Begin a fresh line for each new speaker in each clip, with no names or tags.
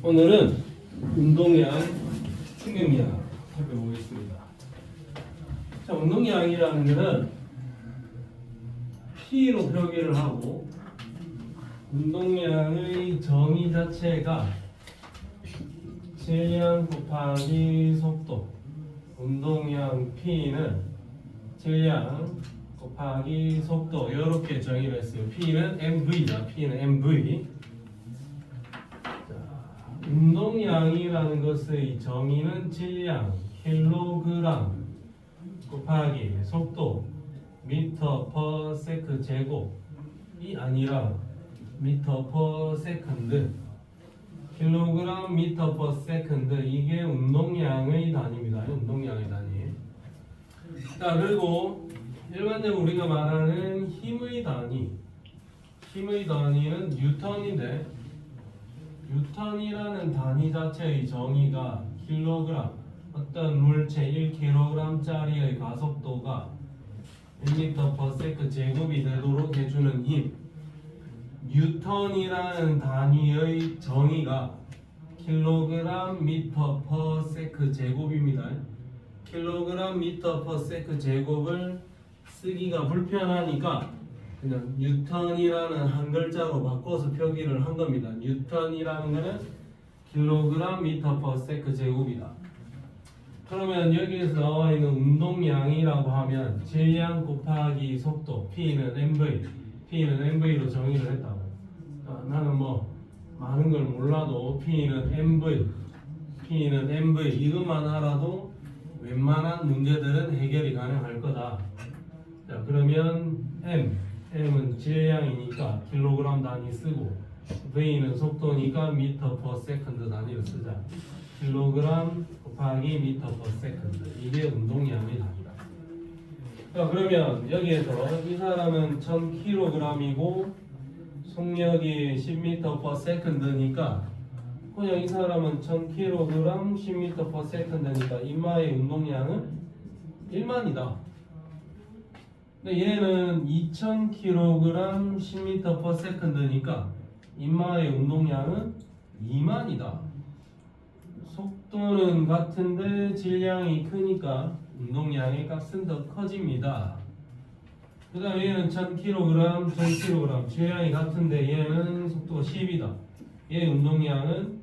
오늘은 운동량, 충격량 살펴보겠습니다. 자, 운동량이라는 것은 P로 표기를 하고 운동량의 정의 자체가 질량 곱하기 속도. 운동량 P는 질량 곱하기 속도 이렇게 정의를 했어요. P는 MV다. P는 MV. 운동량이라는 것의 정의는 질량 킬로그램 곱하기 속도 미터 퍼 세컨드 제곱이 아니라 미터 퍼 세컨드. 킬로그램 미터 퍼 세컨드 이게 운동량의 단위입니다. 운동량의 단위. 자, 그리고 일반적으로 우리가 말하는 힘의 단위는 뉴턴인데, 뉴턴이라는 단위 자체의 정의가 킬로그램, 어떤 물체 1kg짜리의 가속도가 1m/s 제곱이 되도록 해주는 힘. 뉴턴이라는 단위의 정의가 킬로그램 미터/s 제곱입니다. 킬로그램 미터/s 제곱을 쓰기가 불편하니까 그냥 뉴턴이라는 한 글자로 바꿔서 표기를 한 겁니다. 뉴턴이라는 것은 킬로그램 미터/s 제곱이다. 그러면 여기에서 나와 있는 운동량이라고 하면 질량 곱하기 속도 P는 MV로 정의를 했다고. 나는 뭐 많은 걸 몰라도 P는 MV 이것만 알아도 웬만한 문제들은 해결이 가능할 거다. 자, 그러면 M은 질량이니까 킬로그램 단위 쓰고, V는 속도니까 미터 퍼 세컨드 단위를 쓰자. 킬로그램 곱하기 미터 퍼 세컨드 이게 운동량의 단위다. 자, 그러면 여기에서 이 사람은 1000kg이고 속력이 10m per second니까 그냥 이 사람은 1000kg 10m per second니까 인마의 운동량은 1만이다. 근데 얘는 2000kg 10m per second니까 인마의 운동량은 2만이다. 속도는 같은데 질량이 크니까 운동량의 값은 더 커집니다. 그 다음에 얘는 1000kg 질량이 같은데 얘는 속도가 10이다. 얘 운동량은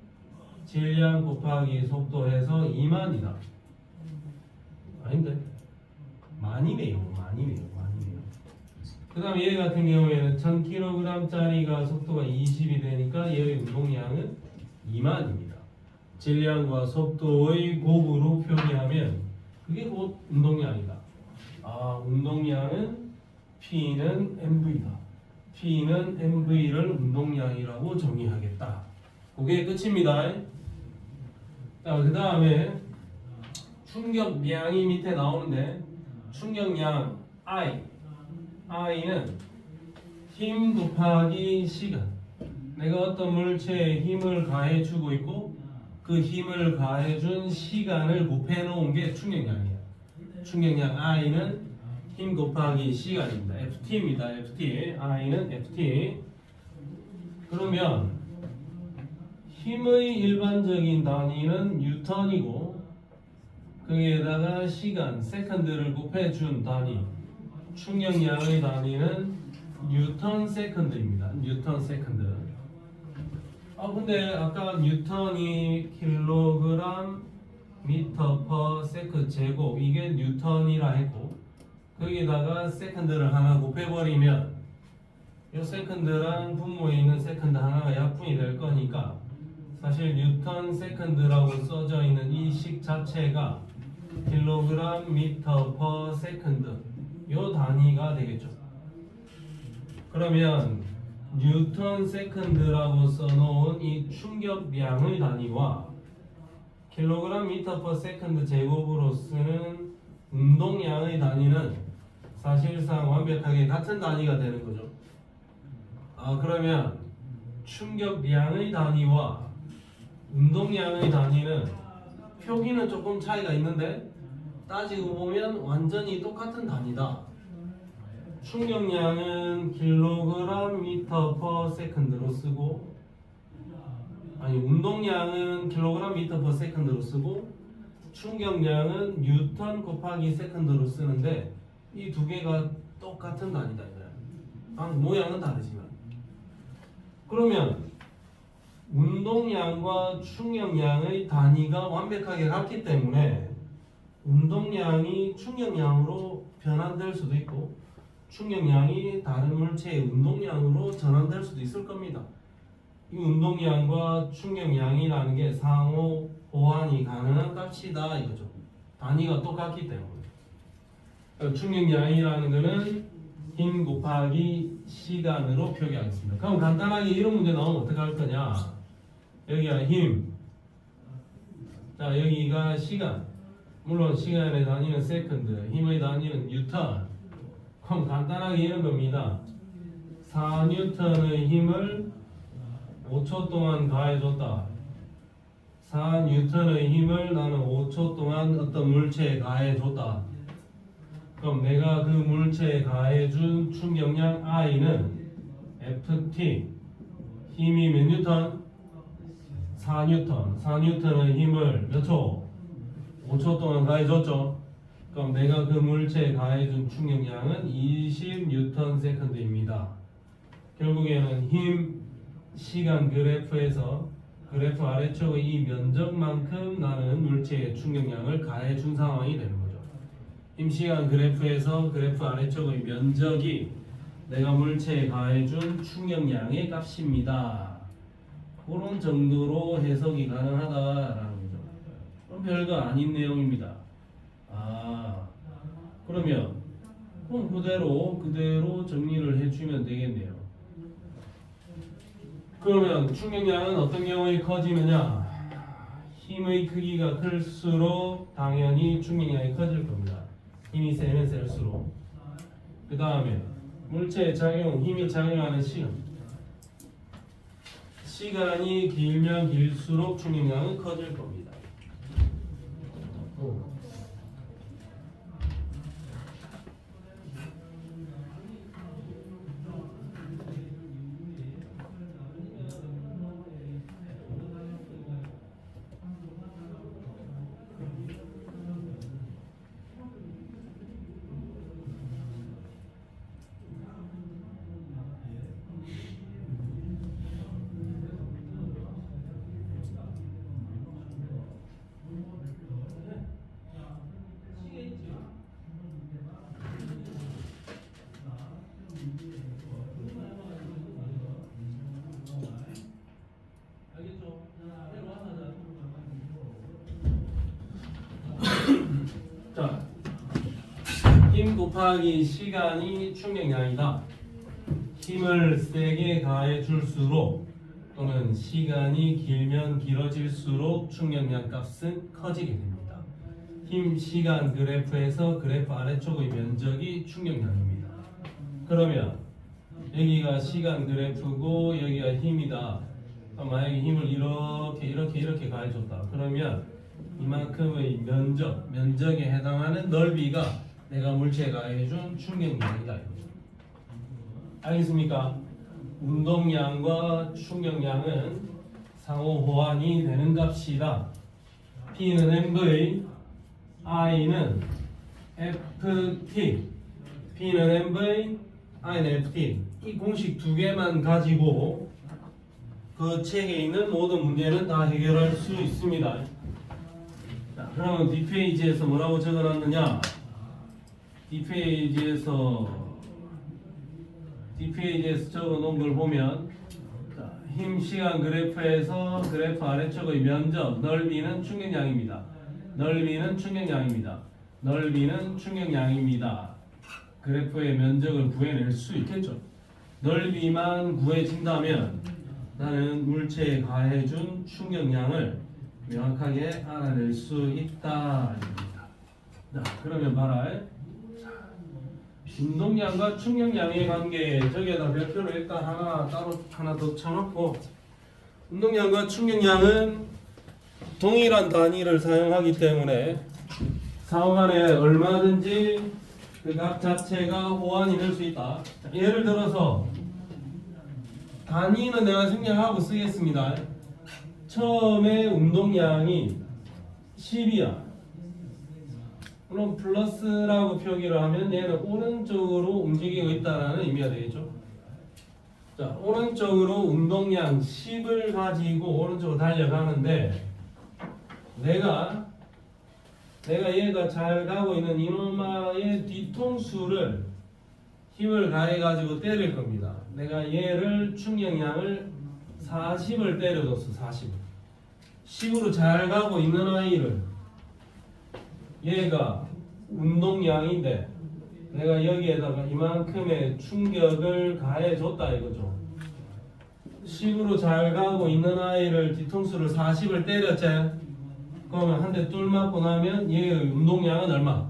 질량 곱하기 속도 해서 2만이다. 아닌데? 만이네요. 그 다음에 얘 같은 경우에는 1000kg짜리가 속도가 20이 되니까 얘의 운동량은 2만입니다. 질량과 속도의 곱으로 표기하면 그게 곧 운동량이다. 운동량은 P는 MV다. P는 MV를 운동량이라고 정의하겠다. 그게 끝입니다. 자, 그 다음에 충격량이 밑에 나오는데, 충격량 I는 힘 곱하기 시간. 내가 어떤 물체에 힘을 가해주고 있고 그 힘을 가해준 시간을 곱해놓은 게 충격량이에요. 충격량 I는 힘 곱하기 시간입니다. FT입니다. I는 FT. 그러면 힘의 일반적인 단위는 뉴턴이고 거기에다가 시간, 세컨드를 곱해준 단위, 충격량의 단위는 뉴턴 세컨드입니다. 뉴턴 세컨드. 근데 아까 뉴턴이 킬로그램 미터 퍼 세컨드 제곱 이게 뉴턴이라 했고 거기다가 세컨드를 하나 곱해버리면 이 세컨드랑 분모에 있는 세컨드 하나가 약분이 될 거니까 사실 뉴턴 세컨드라고 써져 있는 이 식 자체가 킬로그램 미터 퍼 세컨드 요 단위가 되겠죠. 그러면 뉴턴 세컨드라고 써놓은 이 충격량의 단위와 킬로그램 미터 퍼 세컨드 제곱으로 쓰는 운동량의 단위는 사실상 완벽하게 같은 단위가 되는 거죠. 그러면 충격량의 단위와 운동량의 단위는 표기는 조금 차이가 있는데 따지고 보면 완전히 똑같은 단위다. 충격량은 킬로그램 미터 퍼 세컨드로 쓰고 아니 운동량은 킬로그램 미터 퍼 세컨드로 쓰고 충격량은 뉴턴 곱하기 세컨드로 쓰는데 이 두 개가 똑같은 단위다 이거야. 모양은 다르지만. 그러면 운동량과 충격량의 단위가 완벽하게 같기 때문에 운동량이 충격량으로 변환될 수도 있고 충격량이 다른 물체의 운동량으로 전환될 수도 있을 겁니다. 이 운동량과 충격량이라는 게 상호 호환이 가능한 값이다 이거죠. 단위가 똑같기 때문에. 충격량이라는 거는 힘 곱하기 시간으로 표기하겠습니다. 그럼 간단하게 이런 문제 나오면 어떻게 할 거냐? 여기가 힘, 자 여기가 시간. 물론 시간의 단위는 세컨드, 힘의 단위는 뉴턴. 그럼 간단하게 이런 겁니다. 4뉴턴의 힘을 5초 동안 가해줬다. 4뉴턴의 힘을 나는 5초 동안 어떤 물체에 가해줬다. 그럼 내가 그 물체에 가해준 충격량 I는 FT, 힘이 몇 뉴턴? 4뉴턴. 4뉴턴의 힘을 몇 초? 5초 동안 가해줬죠. 그럼 내가 그 물체에 가해준 충격량은 20뉴턴 세컨드입니다. 결국에는 힘, 시간 그래프에서 그래프 아래쪽의 이 면적만큼 나는 물체의 충격량을 가해준 상황이 되는 거죠. 힘, 시간 그래프에서 그래프 아래쪽의 면적이 내가 물체에 가해준 충격량의 값입니다. 그런 정도로 해석이 가능하다라는 거죠. 그럼 별거 아닌 내용입니다. 그러면 그대로 정리를 해주면 되겠네요. 그러면 충격량은 어떤 경우에 커지느냐? 힘의 크기가 클수록 당연히 충격량이 커질 겁니다. 힘이 세면 셀수록. 그 다음에 물체의 작용, 힘이 작용하는 시간. 시간이 길면 길수록 충격량은 커질 겁니다. 자, 힘 곱하기 시간이 충격량이다. 힘을 세게 가해 줄수록 또는 시간이 길면 길어질수록 충격량 값은 커지게 됩니다. 힘, 시간 그래프에서 그래프 아래쪽의 면적이 충격량입니다. 그러면 여기가 시간 그래프고 여기가 힘이다. 만약에 힘을 이렇게 가해줬다. 그러면 이만큼의 면적에 해당하는 넓이가 내가 물체에 가해준 충격량이다. 알겠습니까? 운동량과 충격량은 상호 호환이 되는 값이다. P는 MV, I는 FT. P는 MV, I는 FT. 이 공식 두 개만 가지고 그 책에 있는 모든 문제는 다 해결할 수 있습니다. 자, 그러면 뒷페이지에서 뭐라고 적어놨느냐? 뒷페이지에서 적어놓은 걸 보면 자, 힘, 시간 그래프에서 그래프 아래쪽의 면적, 넓이는 충격량입니다. 넓이는 충격량입니다. 그래프의 면적을 구해낼 수 있겠죠. 넓이만 구해진다면 나는 물체에 가해준 충격량을 명확하게 알아낼 수 있다. 자, 그러면 봐라. 운동량과 충격량의 관계, 저기에다 별표로 일단 하나 더 쳐놓고, 운동량과 충격량은 동일한 단위를 사용하기 때문에 상호간에 얼마든지 그 값 자체가 호환이 될 수 있다. 자, 예를 들어서 단위는 내가 생략하고 쓰겠습니다. 처음에 운동량이 10이야. 그럼 플러스라고 표기를 하면 얘는 오른쪽으로 움직이고 있다는 의미가 되겠죠. 자, 오른쪽으로 운동량 10을 가지고 오른쪽으로 달려가는데 내가 얘가 잘 가고 있는 이놈의 뒤통수를 힘을 가해 가지고 때릴 겁니다. 내가 얘를 충격량을 40을 때려줬어. 40. 10으로 잘 가고 있는 아이를 얘가 운동량인데 내가 여기에다가 이만큼의 충격을 가해줬다 이거죠. 10으로 잘 가고 있는 아이를 뒤통수를 40을 때렸지. 그러면 한 대 뚫 맞고 나면 얘의 운동량은 얼마?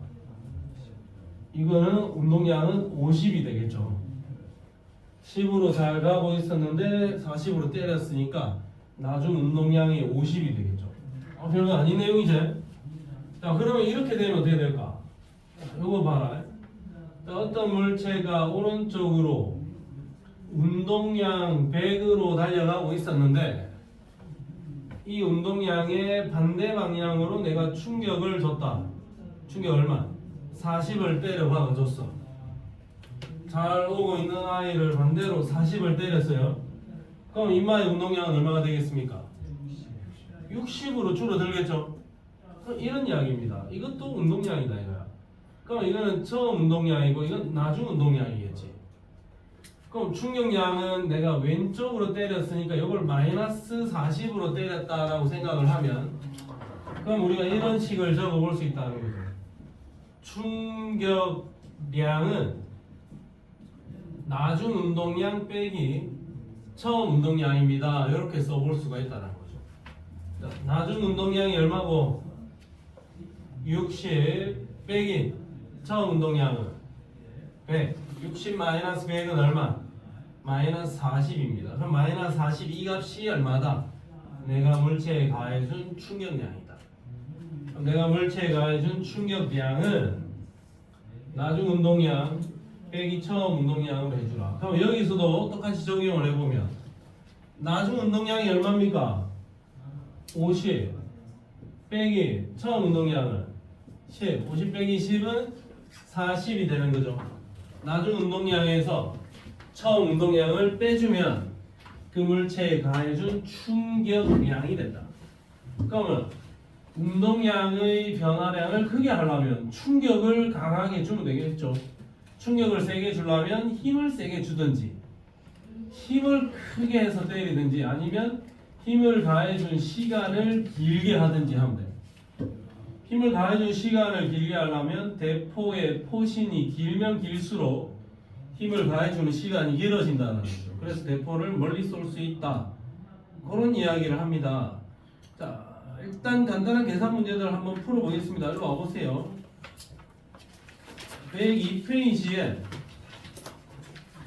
이거는 운동량은 50이 되겠죠. 10으로 잘 가고 있었는데 40으로 때렸으니까 나중 운동량이 50이 되겠죠. 별거 아닌 내용이지. 자, 그러면 이렇게 되면 어떻게 될까? 이거 봐라. 자, 어떤 물체가 오른쪽으로 운동량 100으로 달려가고 있었는데 이 운동량의 반대 방향으로 내가 충격을 줬다. 충격 얼마? 40을 때려 박아줬어. 잘 오고 있는 아이를 반대로 40을 때렸어요. 그럼 이마의 운동량은 얼마가 되겠습니까? 60으로 줄어들겠죠? 이런 이야기입니다. 이것도 운동량이다 이거야. 그럼 이거는 처음 운동량이고 이건 나중 운동량이겠지. 그럼 충격량은 내가 왼쪽으로 때렸으니까 이걸 마이너스 40으로 때렸다라고 생각을 하면 그럼 우리가 이런 식을 적어볼 수 있다는 거죠. 충격량은 나중 운동량 빼기 처음 운동량입니다. 이렇게 써볼 수가 있다는 거죠. 자, 나중 운동량이 얼마고? 60 빼기 처음 운동량은 100. 60 마이너스 100은 얼마? 마이너스 40입니다. 그럼 마이너스 40 이 값이 얼마다? 내가 물체에 가해준 충격량이다. 그럼 내가 물체에 가해준 충격량은 나중 운동량 빼기 처음 운동량으로 해주라. 그럼 여기서도 똑같이 적용을 해보면 나중 운동량이 얼마입니까? 50 빼기 처음 운동량은 10. 50 빼기 10은 40이 되는 거죠. 나중 운동량에서 처음 운동량을 빼주면 그 물체에 가해준 충격량이 된다. 그러면 운동량의 변화량을 크게 하려면 충격을 강하게 주면 되겠죠. 충격을 세게 주려면 힘을 세게 주든지 힘을 크게 해서 때리든지 아니면 힘을 가해준 시간을 길게 하든지 하면 돼요. 힘을 가해준 시간을 길게 하려면 대포의 포신이 길면 길수록 힘을 가해주는 시간이 길어진다는 거죠. 그래서 대포를 멀리 쏠 수 있다. 그런 이야기를 합니다. 자, 일단 간단한 계산 문제들 한번 풀어보겠습니다. 일로 와보세요. 102페이지에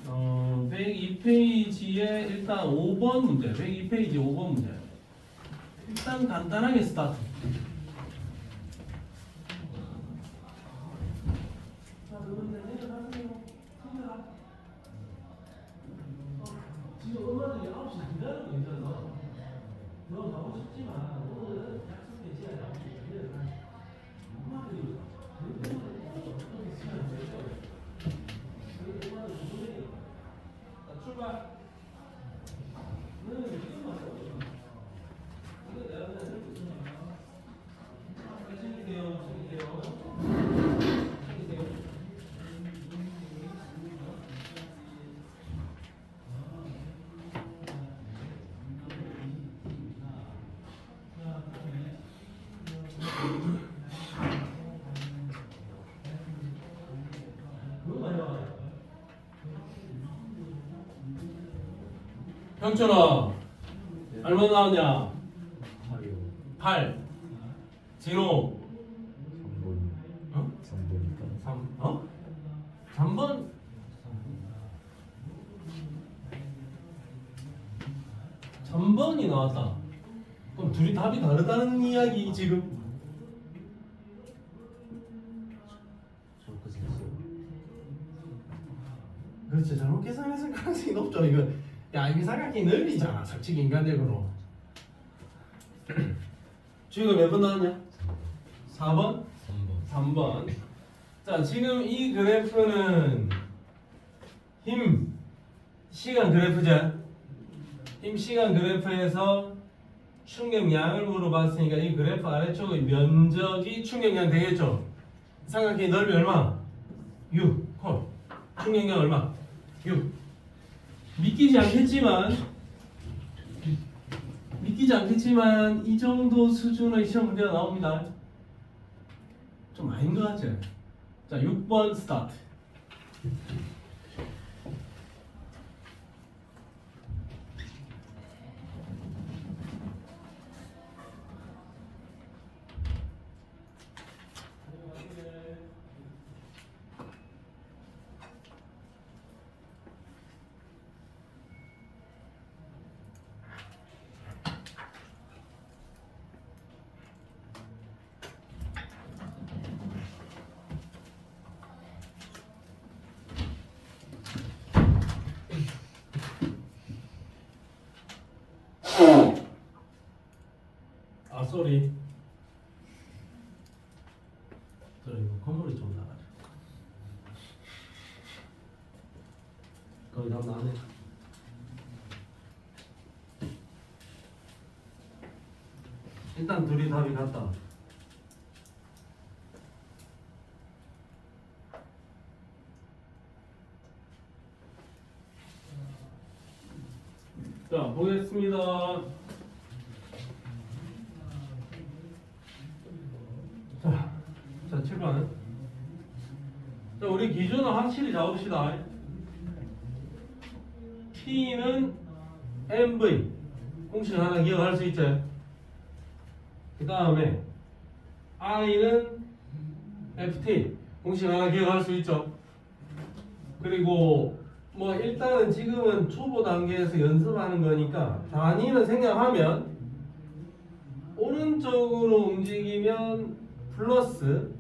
102페이지에 일단 5번 문제. 102페이지 5번 문제. 일단 간단하게 스타트. 지금 엄마들이 9시 기다리고 있어서 너 가고 싶지만 오늘은 약속된 시간에 9시 기다려. 엄마들이 어떻게 시간을 낼 거예요? 엄마들 누구예요? 자, 출발. 너는 지금 왔어. 이거 내가 그냥 해줄 수 있어. 챙기세요. 챙기세요. 형철아, 얼마 나왔냐? 8. 진호. 3번. 3번? 3번이 나왔다. 그럼 둘이 답이 다르다는 이야기 지금? 그렇죠. 잘못 계산했을 가능성이 높죠. 이거 야, 이게 삼각형이 넓이잖아. 솔직히 인간적으로. 주의가 몇 번 나왔냐? 4번?
3번.
3번. 자, 지금 이 그래프는 힘 시간 그래프죠. 힘 시간 그래프에서 충격량을 물어봤으니까 이 그래프 아래쪽의 면적이 충격량 되겠죠. 삼각형의 넓이 얼마? 6. 콜. 충격량 얼마? 6. 믿기지 않겠지만 이 정도 수준의 시험 문제가 나옵니다. 좀 아닌 것 같죠? 자, 6번 스타트. 아, 쏘리. 저 이거 건물이 좀 나가죠. 거의 다 나네. 일단 둘이 답이 같다. 자, 보겠습니다. 자, 7번. 자, 우리 기준을 확실히 잡읍시다. P는 MV. 공식 하나 기억할 수 있죠? 그 다음에 I는 FT. 공식 하나 기억할 수 있죠? 그리고 뭐 일단은 지금은 초보 단계에서 연습하는 거니까 단위는 생략하면 오른쪽으로 움직이면 플러스,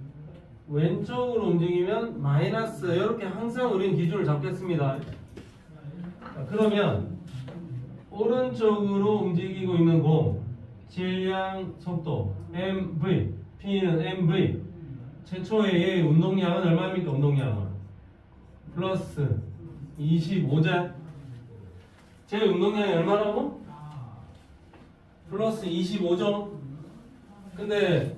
왼쪽으로 움직이면 마이너스, 이렇게 항상 우리는 기준을 잡겠습니다. 자, 그러면 오른쪽으로 움직이고 있는 공, 질량, 속도, MV, P는 MV, 최초의 얘의 운동량은 얼마입니까? 운동량은 플러스 25제. 제 운동량이 얼마라고? 플러스 25죠. 근데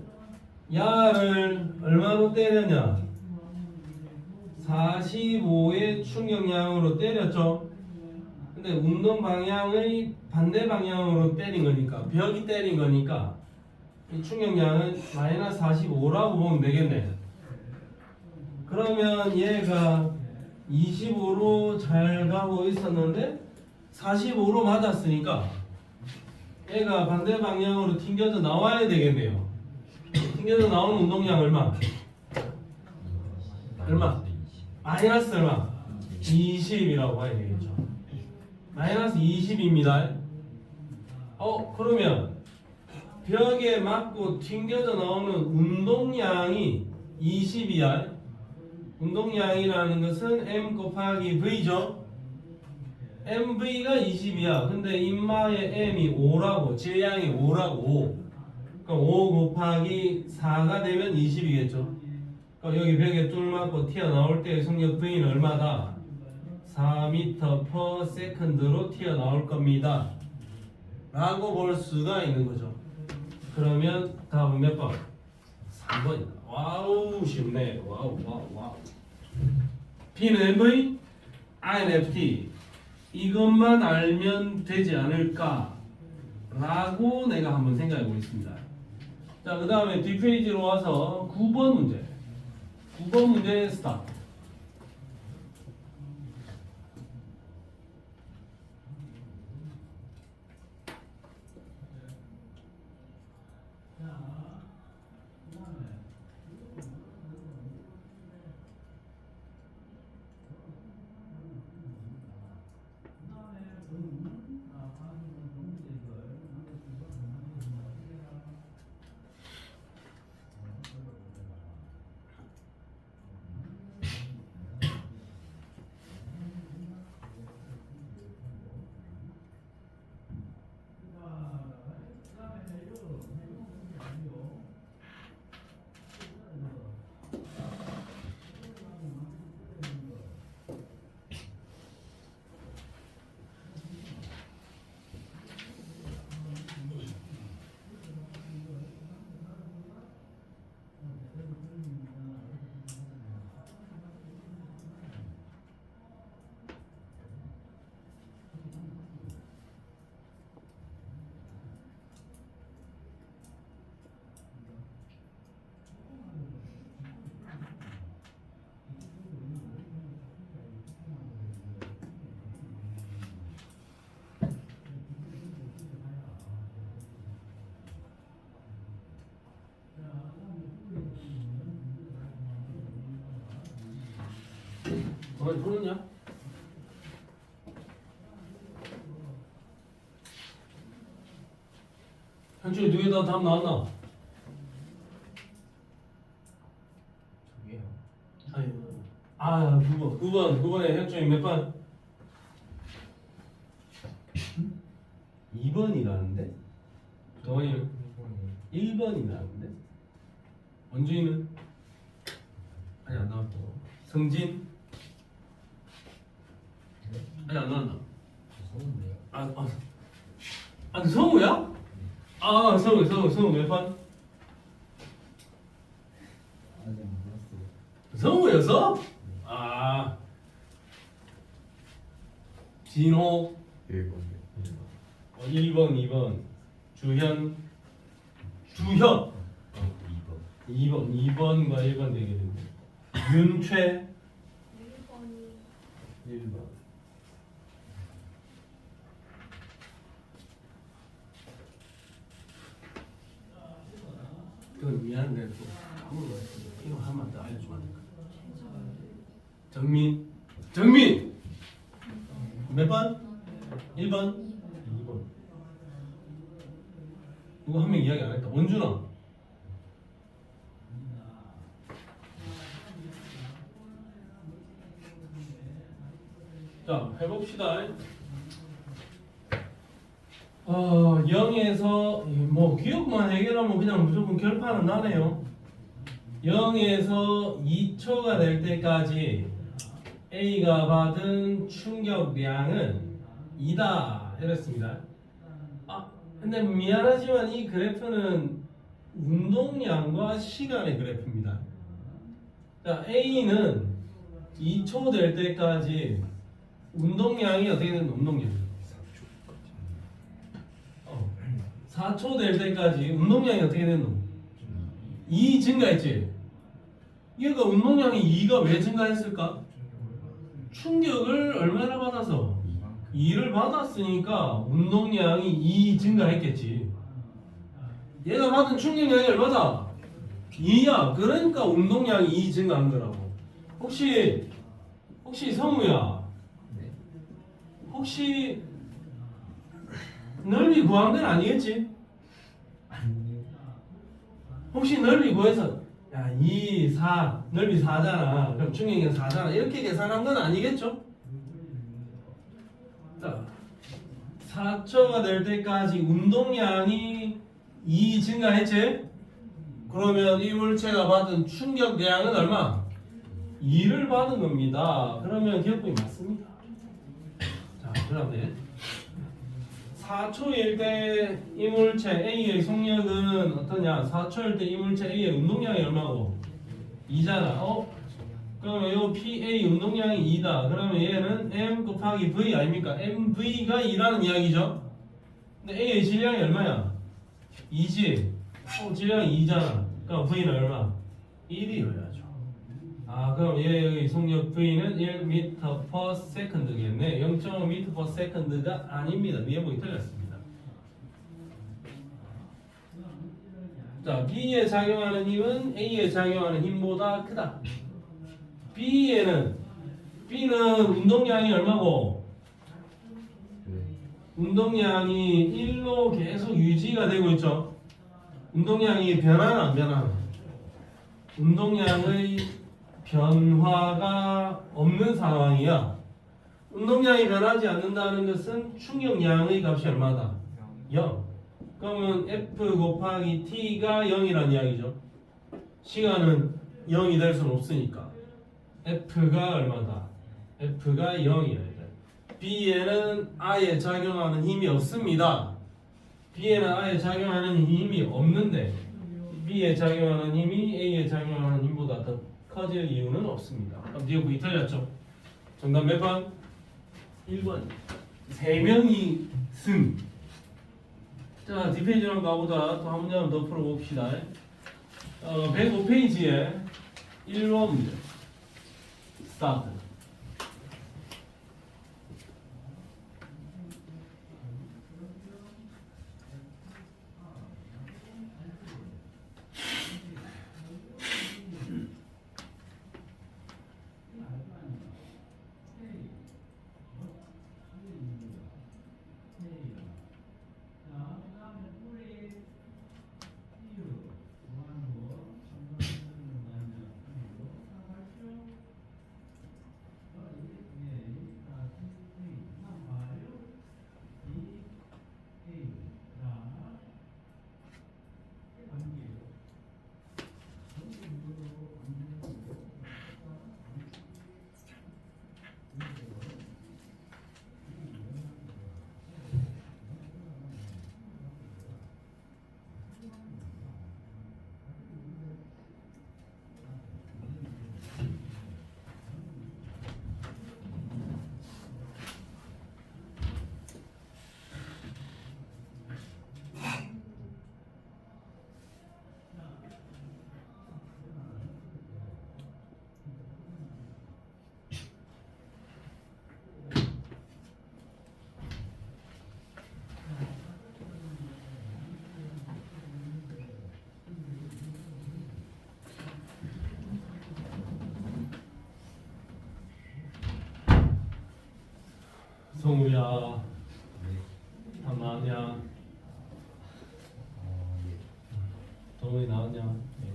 야를 얼마로 때렸냐? 45의 충격량으로 때렸죠. 근데 운동 방향의 반대 방향으로 때린 거니까, 벽이 때린 거니까 이 충격량은 마이너스 45라고 보면 되겠네. 그러면 얘가 25로 잘 가고 있었는데 45로 맞았으니까 얘가 반대 방향으로 튕겨져 나와야 되겠네요. 튕겨져 나오는 운동량 얼마? 얼마? 마이너스 얼마? 20이라고 봐야 되겠죠. 마이너스 20입니다. 그러면 벽에 맞고 튕겨져 나오는 운동량이 20이야. 운동량이라는 것은 M 곱하기 V죠. MV가 20이야. 근데 인마의 M이 5라고, 질량이 5라고. 그럼 5 곱하기 4가 되면 20이겠죠. 그럼 여기 벽에 뚫 맞고 튀어나올 때의 속력 V는 얼마다? 4m/s로 튀어나올 겁니다. 라고 볼 수가 있는 거죠. 그러면 답은 몇 번? 3번이다. 와우, 쉽네. 와우. P는 MV, I는 FT. 이것만 알면 되지 않을까 라고 내가 한번 생각해 보겠습니다. 자, 그 다음에 뒷페이지로 와서 9번 문제. 9번 문제 스타트. 많이 풀었냐? 현주이 두 개 다 답 나왔나?
저기요.
아유, 9번에 현주이 몇 번? 2번이라는데? 동원이는? 1번이라는데? 원주이는? 아니 안 나왔고. 성진? 아니 안 나왔나?
무서운데요?
성우야? 아 성우 몇 번?
아직 안 불렀어요.
성우였어? 아 진호 1번 2번 주현
2번.
2번과 1번 되겠는데 윤최 1번 그건 미안한데 또 아무도 이거 한 번 더 알려주면 안 될까? 정민 몇 번? 1번? 2번 누구 한 명 이야기 안 했다 원준아 자 해봅시다 0에서 뭐 기억만 해결하면 그냥 무조건 결판은 나네요 0에서 2초가 될 때까지 A가 받은 충격량은 2다 이랬습니다 근데 미안하지만 이 그래프는 운동량과 시간의 그래프입니다 자 A는 2초 될 때까지 운동량이 어떻게 되는 운동량 4초 될 때까지 운동량이 어떻게 되노? 2 증가했지? 얘가 운동량이 2가 왜 증가했을까? 충격을 얼마나 받아서? 2를 받았으니까 운동량이 2 증가했겠지 얘가 받은 충격량이 얼마다? 2야 그러니까 운동량이 2 증가한 거라고 혹시 성우야
네.
혹시 넓이 구한 건 아니겠지?
아니요.
혹시 넓이 구해서 야 2, 4 넓이 4잖아 그럼 충격이 4잖아 이렇게 계산한 건 아니겠죠? 자 4초가 될 때까지 운동량이 2 증가했지? 그러면 이 물체가 받은 충격량은 얼마? 2를 받은 겁니다 그러면 기억분이 맞습니다 자 그 다음에 4초일 때 이물체 A의 속력은 어떠냐? 4초일 때 이물체 A의 운동량이 얼마고? 2잖아. 그러면 요 PA 운동량이 2다. 그러면 얘는 M 곱하기 V 아닙니까? MV가 2라는 이야기죠. 근데 A의 질량이 얼마야? 2지. 질량이 2잖아. 그럼 V는 얼마? 1이어야죠. 그럼 얘의 속력 V는 1m/s겠네. 0.5m/s가 아닙니다. 위에 보기 틀렸습니다. 자, B에 작용하는 힘은 A에 작용하는 힘보다 크다. B는 운동량이 얼마고? 운동량이 1로 계속 유지가 되고 있죠. 운동량이 변하나 안 변하나? 운동량의 변화가 없는 상황이야. 운동량이 변하지 않는다는 것은 충격량의 값이 얼마다? 0. 그러면 F 곱하기 T가 0이란 이야기죠. 시간은 0이 될 수는 없으니까 F가 얼마다? F가 0이어야 돼. B에는 아예 작용하는 힘이 없습니다. B에는 아예 작용하는 힘이 없는데 B에 작용하는 힘이 A에 작용하는 힘보다 더 커질 이유는 없습니다. 그럼 뒤에 보기 틀렸죠? 정답 몇 번? 1번. 3명이 승. 자, 뒷페이지로 가보자. 또 한 문제 더 풀어봅시다. 105페이지에 1번 문제. 스타트. 동우야
네.
답 나왔냐?
네.
동우이 나왔냐? 네.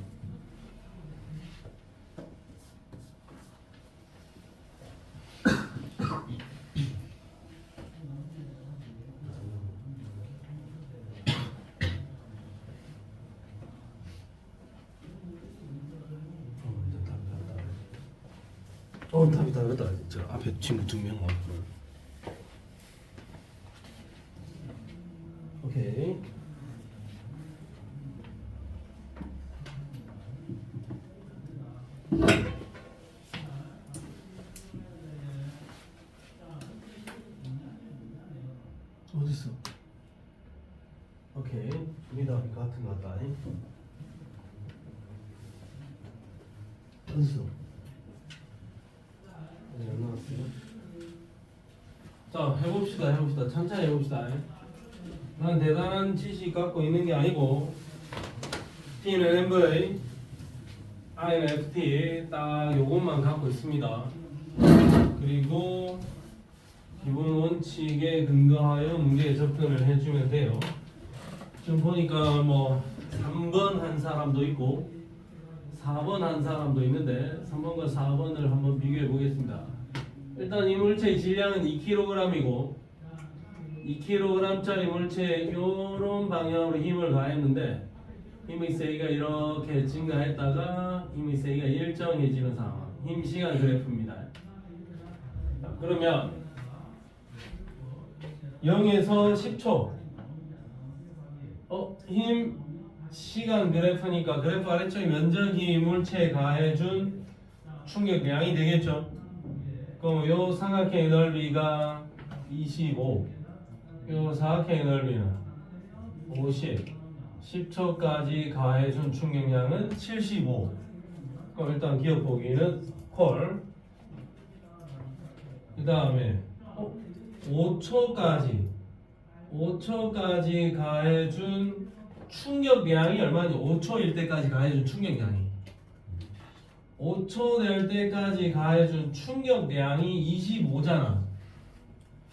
답이 다르다. 저 앞에 친구 2명 나올 걸. 오케이. 어딨어? 오케이. 둘이 답이 같은 것 같다. 어딨어? 네, 안 나왔어요? 자, 해봅시다. 천천히 해봅시다. 난 대단한 지식 갖고 있는 게 아니고 T는 MV, I는 FT 딱 요것만 갖고 있습니다. 그리고 기본 원칙에 근거하여 문제에 접근을 해주면 돼요. 지금 보니까 뭐 3번 한 사람도 있고 4번 한 사람도 있는데 3번과 4번을 한번 비교해 보겠습니다. 일단 이 물체의 질량은 2kg이고 2kg짜리 물체에 이런 방향으로 힘을 가했는데 힘의 세기가 이렇게 증가했다가 힘의 세기가 일정해지는 상황. 힘 시간 그래프입니다. 자, 그러면 0에서 10초 힘 시간 그래프니까 그래프 아래쪽에 면적이 물체에 가해준 충격량이 되겠죠. 그럼 요 삼각형의 넓이가 25, 요 사각형의 넓이는 50, 10초까지 가해준 충격량은 75. 그럼 일단 기억 보기는 콜. 그 다음에 5초까지 가해준 충격량이 얼마니? 5초일 때까지 가해준 충격량이 5초 될 때까지 가해준 충격량이 25잖아.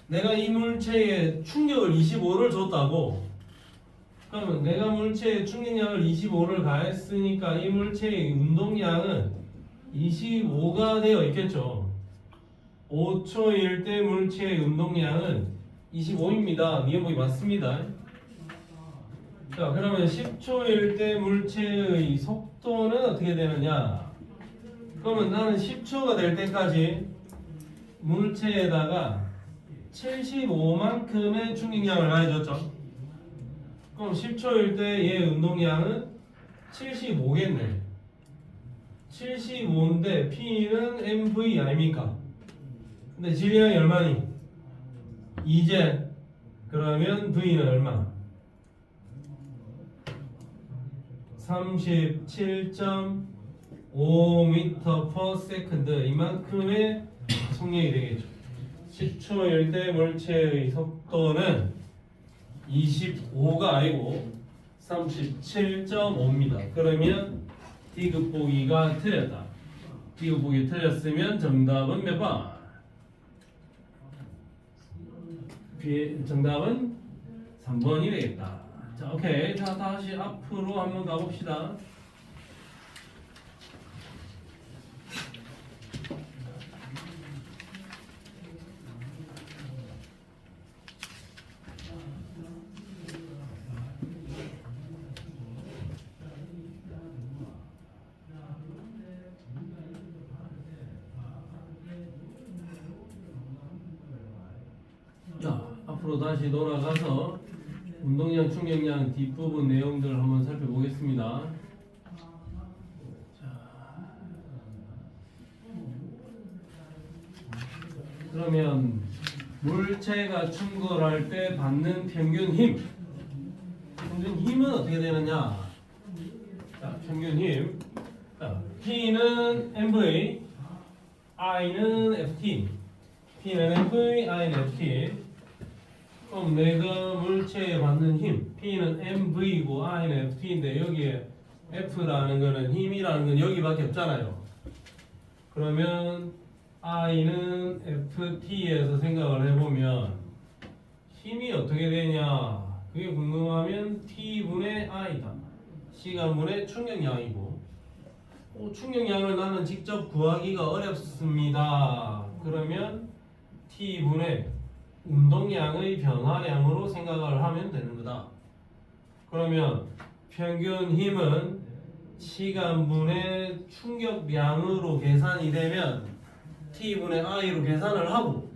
내가 이 물체에 충격을 25를 줬다고. 그러면 내가 물체에 충격량을 25를 가했으니까 이 물체의 운동량은 25가 되어 있겠죠. 5초일 때 물체의 운동량은 25입니다. 니은보기 맞습니다. 자, 그러면 10초일 때 물체의 속도는 어떻게 되느냐? 그러면 나는 10초가 될 때까지 물체에다가 75만큼의 충격량을 가해줬죠. 그럼 10초일 때 얘 운동량은 75겠네. 75인데 P는 MV 아닙니까? 근데 질량이 얼마니? 2제. 그러면 V는 얼마? 37.5m/s 이만큼의 속력이 되겠죠. 10초일 때 물체의 속도는 25가 아니고 37.5입니다. 그러면 D급 보기가 틀렸다. D급 보기 틀렸으면 정답은 몇 번? 정답은 3번이 되겠다. 자, 오케이. 자, 다시 앞으로 한번 가봅시다. 자, 앞으로 다시 돌아가서 운동량, 충격량 뒷부분 내용들을 한번 살펴보겠습니다. 자, 그러면 물체가 충돌할 때 받는 평균 힘. 평균 힘은 어떻게 되느냐? 자, 평균 힘. 자, P는 MV, I는 FT. P는 MV, I는 FT. 그럼 내가 물체에 받는 힘 P는 MV이고 I는 FT인데 여기에 F라는 거는 힘이라는 건 여기밖에 없잖아요. 그러면 I는 FT에서 생각을 해보면 힘이 어떻게 되냐 그게 궁금하면 T분의 I다. 시간분의 충격량이고 충격량을 나는 직접 구하기가 어렵습니다. 그러면 T분의 운동량의 변화량으로 생각을 하면 되는 거다. 그러면 평균 힘은 시간분의 충격량으로 계산이 되면 T분의 I로 계산을 하고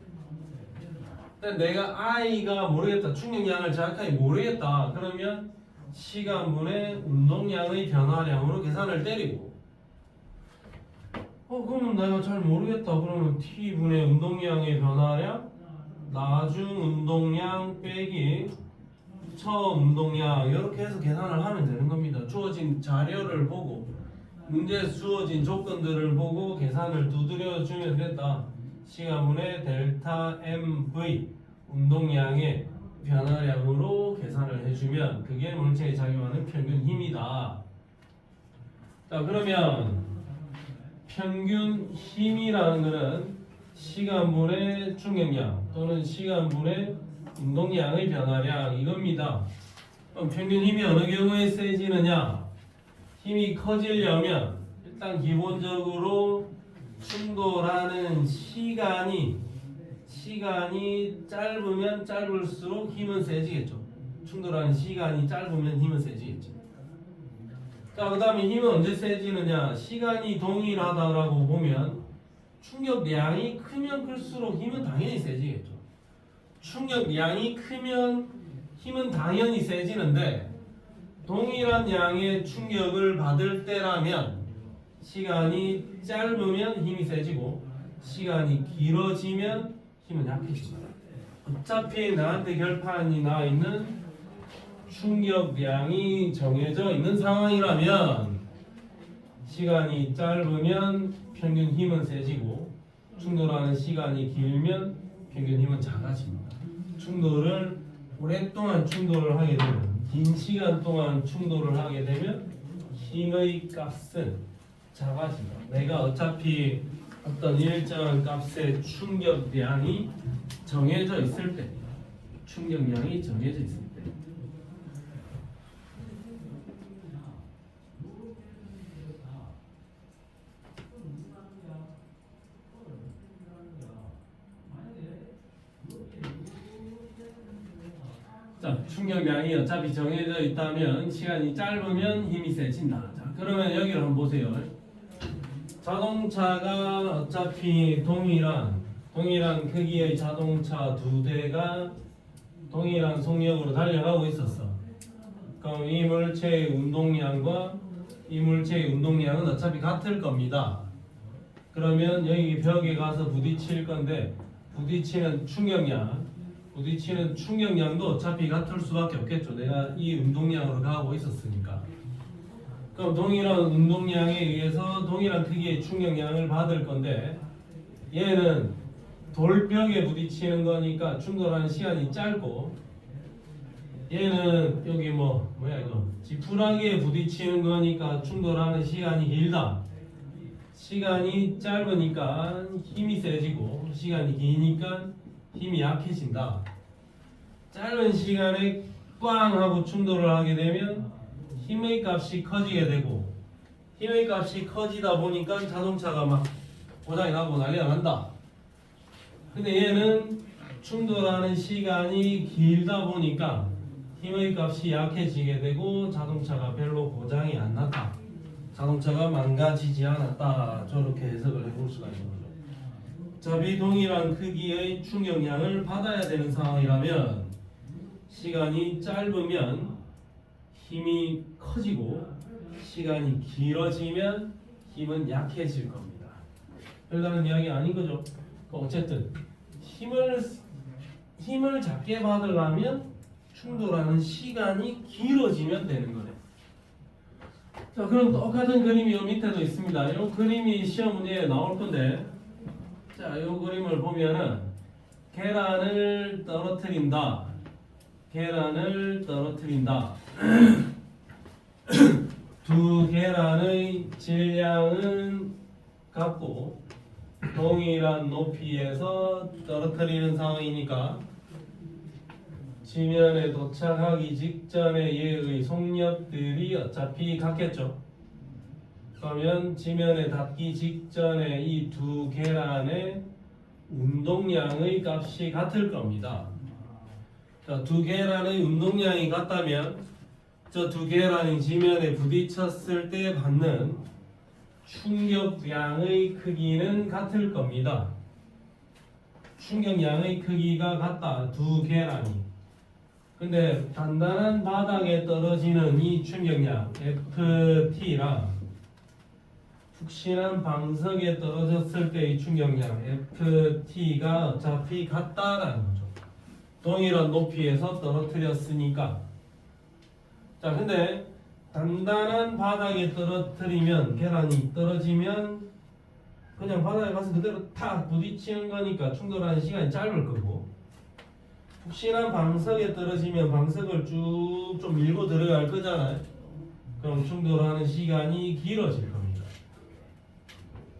근데 내가 I가 모르겠다. 충격량을 정확하게 모르겠다. 그러면 시간분의 운동량의 변화량으로 계산을 때리고 그러면 내가 잘 모르겠다. 그러면 T분의 운동량의 변화량 나중 운동량 빼기 처음 운동량 이렇게 해서 계산을 하면 되는 겁니다. 주어진 자료를 보고 문제에 주어진 조건들을 보고 계산을 두드려 주면 된다. 시간분의 델타 MV 운동량의 변화량으로 계산을 해주면 그게 물체에 작용하는 평균 힘이다. 자 그러면 평균 힘이라는 것은 시간분의 충격량 또는 시간분의 운동량의 변화량 이겁니다. 그럼 평균 힘이 어느 경우에 세지느냐? 힘이 커지려면 일단 기본적으로 충돌하는 시간이 짧으면 짧을수록 힘은 세지겠죠. 충돌하는 시간이 짧으면 힘은 세지겠죠. 자, 그 다음에 힘은 언제 세지느냐? 시간이 동일하다라고 보면 충격량이 크면 클수록 힘은 당연히 세지겠죠. 충격량이 크면 힘은 당연히 세지는데 동일한 양의 충격을 받을 때라면 시간이 짧으면 힘이 세지고 시간이 길어지면 힘은 약해집니다. 어차피 나한테 결판이 나 있는 충격량이 정해져 있는 상황이라면 시간이 짧으면 평균 힘은 세지고 충돌하는 시간이 길면 평균 힘은 작아집니다. 충돌을 오랫동안 충돌을 하게 되면 긴 시간 동안 충돌을 하게 되면 힘의 값은 작아진다. 내가 어차피 어떤 일정한 값의 충격량이 정해져 있을 때 충격량이 정해져 있을 때 자, 충격량이 어차피 정해져 있다면 시간이 짧으면 힘이 세진다. 자, 그러면 여기를 한번 보세요. 자동차가 어차피 동일한 크기의 자동차 두 대가 동일한 속력으로 달려가고 있었어. 그럼 이 물체의 운동량과 이 물체의 운동량은 어차피 같을 겁니다. 그러면 여기 벽에 가서 부딪힐 건데 부딪히는 충격량도 어차피 같을 수밖에 없겠죠. 내가 이 운동량으로 가고 있었으니까. 그럼 동일한 운동량에 의해서 동일한 크기의 충격량을 받을 건데 얘는 돌벽에 부딪히는 거니까 충돌하는 시간이 짧고 얘는 여기 뭐야 이거 지푸라기에 부딪히는 거니까 충돌하는 시간이 길다. 시간이 짧으니까 힘이 세지고 시간이 기니까 힘이 약해진다. 짧은 시간에 꽝 하고 충돌을 하게 되면 힘의 값이 커지게 되고 힘의 값이 커지다 보니까 자동차가 막 고장이 나고 난리가 난다. 근데 얘는 충돌하는 시간이 길다 보니까 힘의 값이 약해지게 되고 자동차가 별로 고장이 안 났다. 자동차가 망가지지 않았다. 저렇게 해석을 해볼 수가 있는 거죠. 어차피 동일한 크기의 충격량을 받아야 되는 상황이라면 시간이 짧으면 힘이 커지고 시간이 길어지면 힘은 약해질 겁니다. 별다른 이야기 아닌 거죠. 어쨌든 힘을 작게 받으려면 충돌하는 시간이 길어지면 되는 거네. 자, 그럼 똑같은 그림이 요 밑에도 있습니다. 이 그림이 시험 문제에 나올 건데, 자, 이 그림을 보면은 계란을 떨어뜨린다. 두 계란의 질량은 같고 동일한 높이에서 떨어뜨리는 상황이니까 지면에 도착하기 직전에 얘의 속력들이 어차피 같겠죠. 그러면 지면에 닿기 직전에 이 두 계란의 운동량의 값이 같을 겁니다. 자, 두 계란의 운동량이 같다면 저 두 계란이 지면에 부딪혔을 때 받는 충격량의 크기는 같을 겁니다. 충격량의 크기가 같다. 두 계란이. 근데 단단한 바닥에 떨어지는 이 충격량 FT랑 푹신한 방석에 떨어졌을 때의 충격량 FT가 어차피 같다라는 거죠. 동일한 높이에서 떨어뜨렸으니까. 자, 근데 단단한 바닥에 떨어뜨리면 계란이 떨어지면 그냥 바닥에 가서 그대로 탁 부딪히는 거니까 충돌하는 시간이 짧을 거고, 푹신한 방석에 떨어지면 방석을 쭉 좀 밀고 들어갈 거잖아요. 그럼 충돌하는 시간이 길어질 겁니다.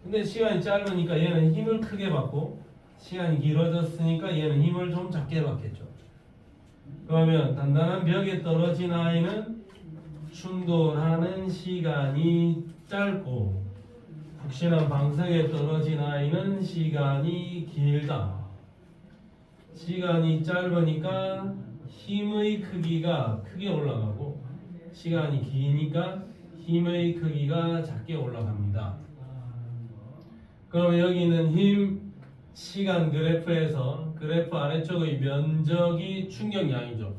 근데 시간이 짧으니까 얘는 힘을 크게 받고, 시간이 길어졌으니까 얘는 힘을 좀 작게 받겠죠. 그러면 단단한 벽에 떨어진 아이는 충돌하는 시간이 짧고, 푹신한 방석에 떨어진 아이는 시간이 길다. 시간이 짧으니까 힘의 크기가 크게 올라가고, 시간이 기니까 힘의 크기가 작게 올라갑니다. 그럼 여기는 힘 시간 그래프에서 그래프 아래쪽의 면적이 충격량이죠.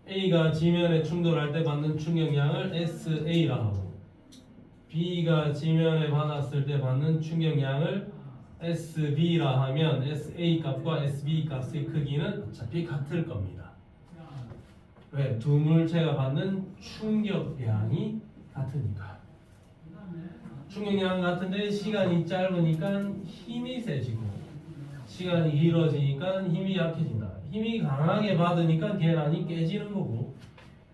A가 지면에 충돌할 때 받는 충격량을 SA라 하고, B가 지면에 받았을 때 받는 충격량을 SB라 하면 SA 값과 SB 값의 크기는 어차피 같을 겁니다. 왜? 두 물체가 받는 충격량이 같으니까. 충격량 같은데 시간이 짧으니까 힘이 세지고, 시간이 길어지니까 힘이 약해진다. 힘이 강하게 받으니까 계란이 깨지는 거고,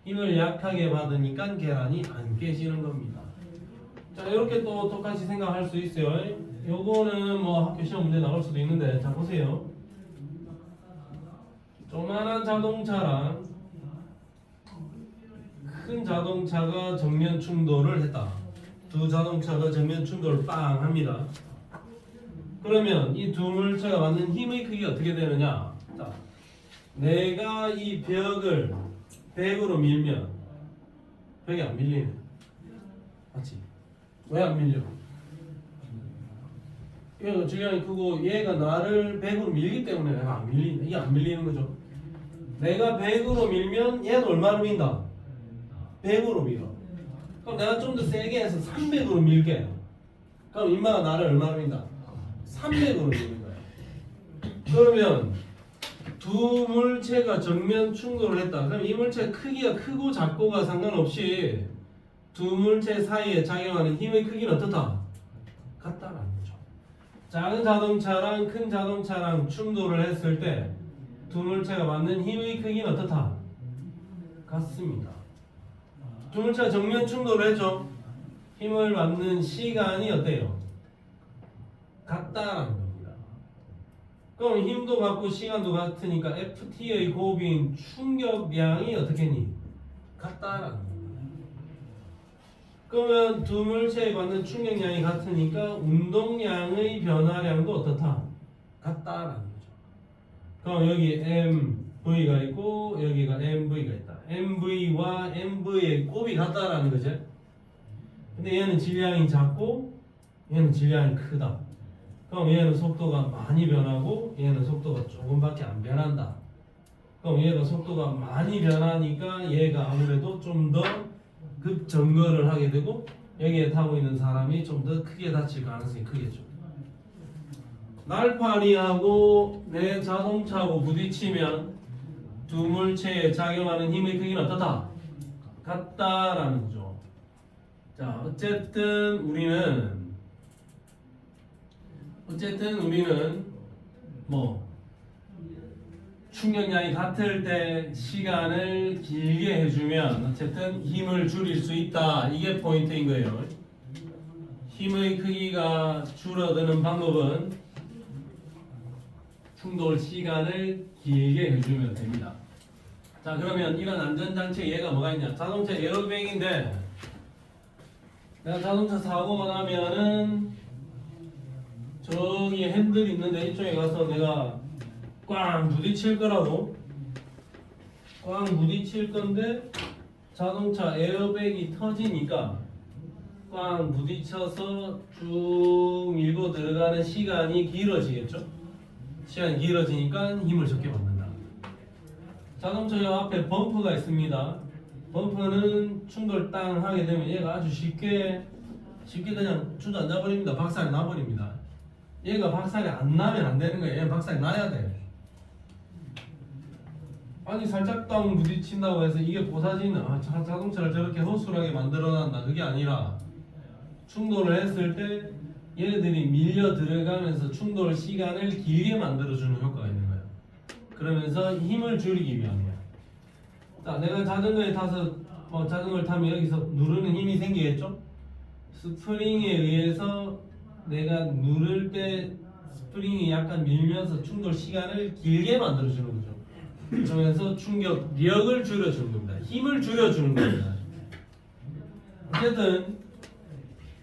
힘을 약하게 받으니까 계란이 안 깨지는 겁니다. 자, 이렇게 또 똑같이 생각할 수 있어요. 요거는 뭐 학교 시험 문제 나올 수도 있는데, 자 보세요. 조만한 자동차랑 큰 자동차가 정면 충돌을 했다. 두 자동차가 정면 충돌을 빵 합니다. 그러면 이 두 물체가 받는 힘의 크기가 어떻게 되느냐? 자, 내가 이 벽을 100으로 밀면 벽이 안 밀리네. 맞지? 왜 안 밀려? 얘가 질량이 크고 얘가 나를 100으로 밀기 때문에 내가 안 밀리네. 이게 안 밀리는 거죠. 내가 100으로 밀면 얘는 얼마로 민다? 100으로 밀어. 그럼 내가 좀 더 세게 해서 300으로 밀게. 그럼 인마가 나를 얼마로 민다? 300으로 미는 거야. 그러면 두 물체가 정면 충돌을 했다. 그럼 이 물체 크기가 크고 작고가 상관없이 두 물체 사이에 작용하는 힘의 크기는 어떻다? 같다라는 거죠. 작은 자동차랑 큰 자동차랑 충돌을 했을 때 두 물체가 받는 힘의 크기는 어떻다? 같습니다. 두 물체가 정면 충돌을 했죠. 힘을 받는 시간이 어때요? 같다라는 겁니다. 그럼 힘도 같고 시간도 같으니까 FT의 곱인 충격량이 어떻게니? 같다라는 겁니다. 그러면 두 물체에 받는 충격량이 같으니까 운동량의 변화량도 어떻다? 같다라는 거죠. 그럼 여기 MV가 있고 여기가 MV가 있다. MV와 MV의 곱이 같다라는 거죠. 근데 얘는 질량이 작고 얘는 질량이 크다. 그럼 얘는 속도가 많이 변하고 얘는 속도가 조금밖에 안 변한다. 그럼 얘가 속도가 많이 변하니까 얘가 아무래도 좀 더 급정거를 하게 되고 여기에 타고 있는 사람이 좀 더 크게 다칠 가능성이 크겠죠. 날파리하고 내 자동차하고 부딪히면 두 물체에 작용하는 힘의 크기는 어떻다? 같다라는 거죠. 자, 어쨌든 우리는 뭐 충격량이 같을 때 시간을 길게 해주면 어쨌든 힘을 줄일 수 있다. 이게 포인트인 거예요. 힘의 크기가 줄어드는 방법은 충돌 시간을 길게 해주면 됩니다. 자, 그러면 이런 안전장치 얘가 뭐가 있냐? 자동차 에어백인데 내가 자동차 사고가 나면은 저기 핸들 있는데 이쪽에 가서 내가 꽝 부딪힐 거라고. 꽝 부딪힐 건데 자동차 에어백이 터지니까 꽝 부딪혀서 쭉 밀고 들어가는 시간이 길어지겠죠? 시간이 길어지니까 힘을 적게 받는다. 자동차 요 앞에 범퍼가 있습니다. 범퍼는 충돌 땅 하게 되면 얘가 아주 쉽게 그냥 주저앉아 버립니다. 박살이 나버립니다. 얘가 박살이 안 나면 안 되는 거예요. 얘는 박살이 나야 돼. 아니 살짝 땅 부딪힌다고 해서 이게 고사지는 자동차를 저렇게 허술하게 만들어놨나, 그게 아니라 충돌을 했을 때 얘네들이 밀려 들어가면서 충돌 시간을 길게 만들어주는 효과가 있는 거예요. 그러면서 힘을 줄이기 위함이야. 자, 내가 자전거에 타서 자전거를 타면 여기서 누르는 힘이 생기겠죠? 스프링에 의해서 내가 누를 때 스프링이 약간 밀면서 충돌 시간을 길게 만들어주는 거죠. 그러면서 충격력을 줄여주는 겁니다. 힘을 줄여주는 겁니다. 어쨌든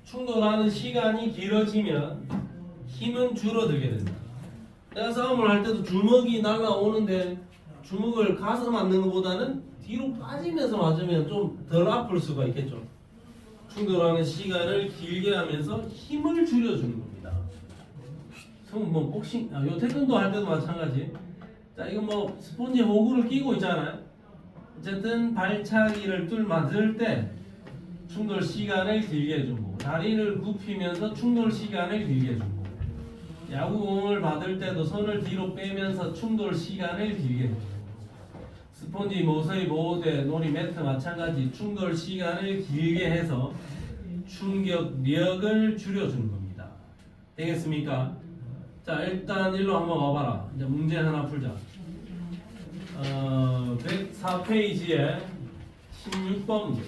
충돌하는 시간이 길어지면 힘은 줄어들게 된다. 내가 싸움을 할 때도 주먹이 날라오는데 주먹을 가서 맞는 것보다는 뒤로 빠지면서 맞으면 좀 덜 아플 수가 있겠죠. 충돌하는 시간을 길게 하면서 힘을 줄여주는 겁니다. 뭐 복싱, 요 태권도 할 때도 마찬가지. 자, 이거 뭐 스폰지 호구를 끼고 있잖아요. 어쨌든 발차기를 맞을 때 충돌 시간을 길게 해주고, 다리를 굽히면서 충돌 시간을 길게 해주고, 야구공을 받을 때도 손을 뒤로 빼면서 충돌 시간을 길게 해주고, 스폰지 모서리 보호대 놀이 매트 마찬가지 충돌 시간을 길게 해서 충격력을 줄여주는 겁니다. 되겠습니까? 자, 일단 일로 한번 와봐라. 이제 문제 하나 풀자. 104페이지에 16번 문제.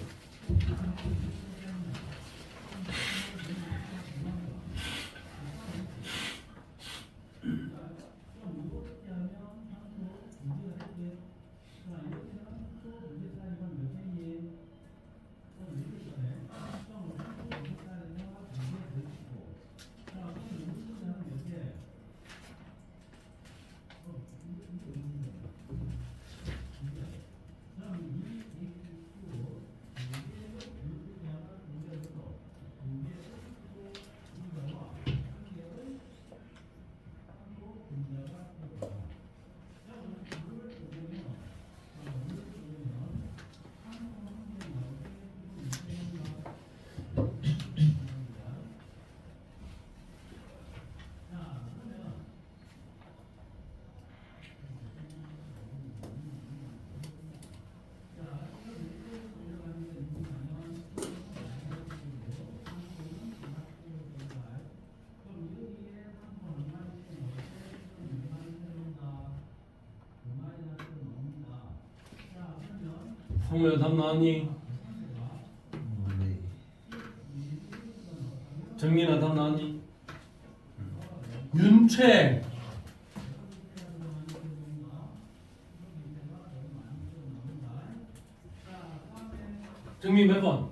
성우야, 답 나왔니?
네.
정민아, 답 나왔니? 윤채. 정민 몇 번?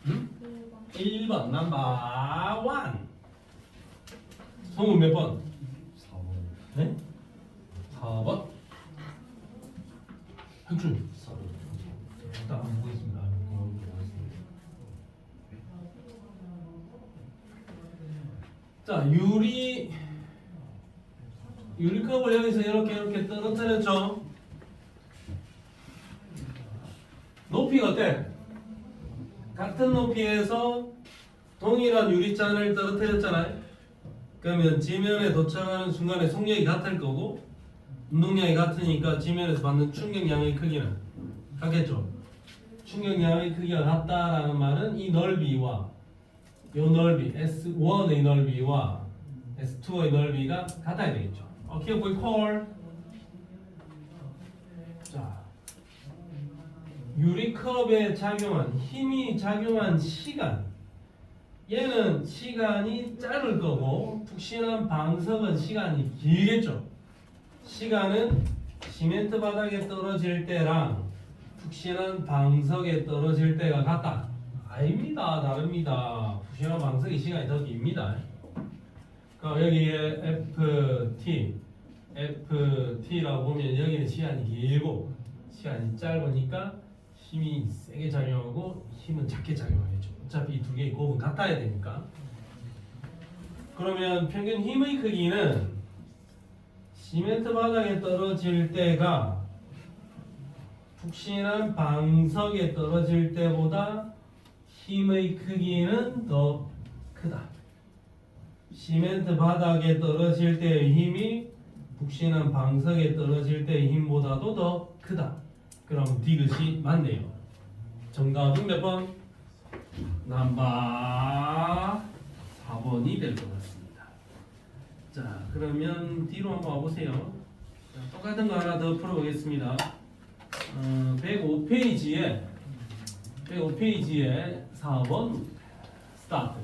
응? 1번 넘버 원. 성우 몇 번?
4번.
네? 4번. 형준.
4번.
딱 안 보겠습니다. 자, 유리컵을 여기서 이렇게 떨어뜨렸죠. 높이가 어때? 같은 높이에서 동일한 유리잔을 떨어뜨렸잖아요. 그러면 지면에 도착하는 순간에 속력이 같을 거고 운동량이 같으니까 지면에서 받는 충격량의 크기는 같겠죠. 충격량의 크기가 같다라는 말은 이 넓이와 이 넓이 S1의 넓이와 S2의 넓이가 같아야 되겠죠. 오케이, we call. 자, 유리컵에 작용한 힘이 작용한 시간, 얘는 시간이 짧을 거고 푹신한 방석은 시간이 길겠죠. 시간은 시멘트 바닥에 떨어질 때랑 푹신한 방석에 떨어질 때가 같다. 아닙니다. 다릅니다. 푹신한 방석이 시간이 더 깁니다. 그럼 여기에 FT라고 보면 여기는 시간이 길고 시간이 짧으니까 힘이 세게 작용하고 힘은 작게 작용하겠죠. 어차피 이 두 개의 곱은 같아야 되니까. 그러면 평균 힘의 크기는 시멘트 바닥에 떨어질 때가 푹신한 방석에 떨어질 때보다 힘의 크기는 더 크다. 시멘트 바닥에 떨어질 때의 힘이 푹신한 방석에 떨어질 때의 힘보다도 더 크다. 그럼 디귿이 맞네요. 정답은 몇 번? 넘버 4번이 될 것 같습니다. 자, 그러면 뒤로 한번 와보세요. 자, 똑같은 거 하나 더 풀어보겠습니다. 105페이지에 4번 스타트.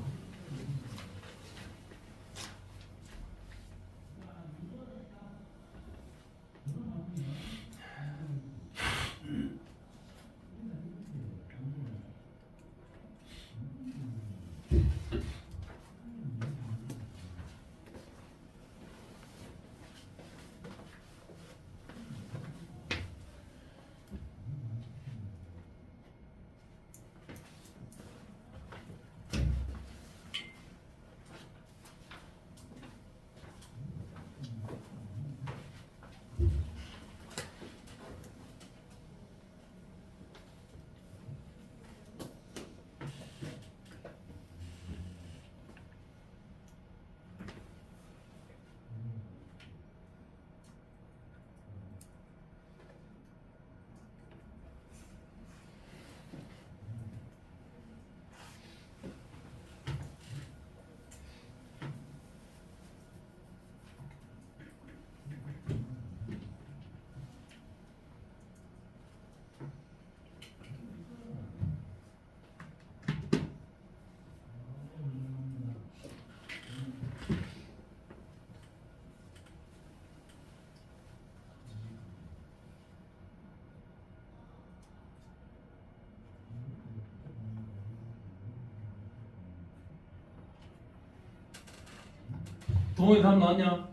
동호이 답 나왔냐?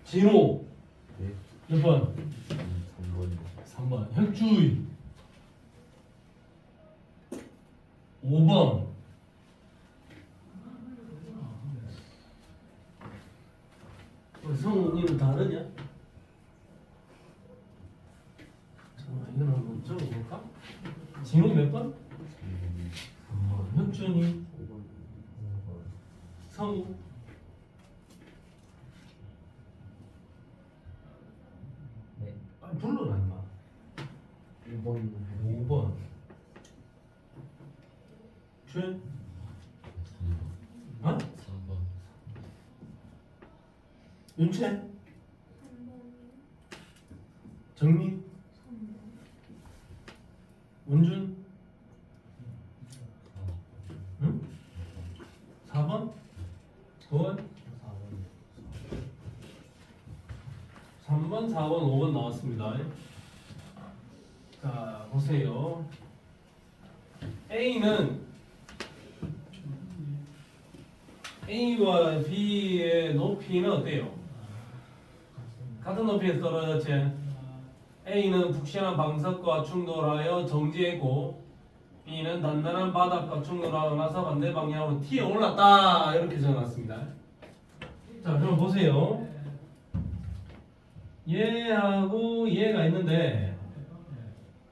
진호
네.
몇 번?
3번.
3번. 혁주이 5번. 성우님은 다르냐? 잠깐만 이건 한번 적어볼까? 진호 몇 번? 혁준이 성우
네.
아, 불러라 임마.
1번.
5번. 준? 어?
4번.
윤채? 정민? 원준? 응? 4번? 도원? 3번, 4번, 5번 나왔습니다. 자, 보세요. A와 B의 높이는 어때요? 같은 높이에서 떨어졌지? A는 푹신한 방석과 충돌하여 정지했고 B는 단단한 바닥과 충돌하고 나서 반대 방향으로 튀어 올랐다 이렇게 적어놨습니다. 자, 그럼 보세요. 얘하고 얘가 있는데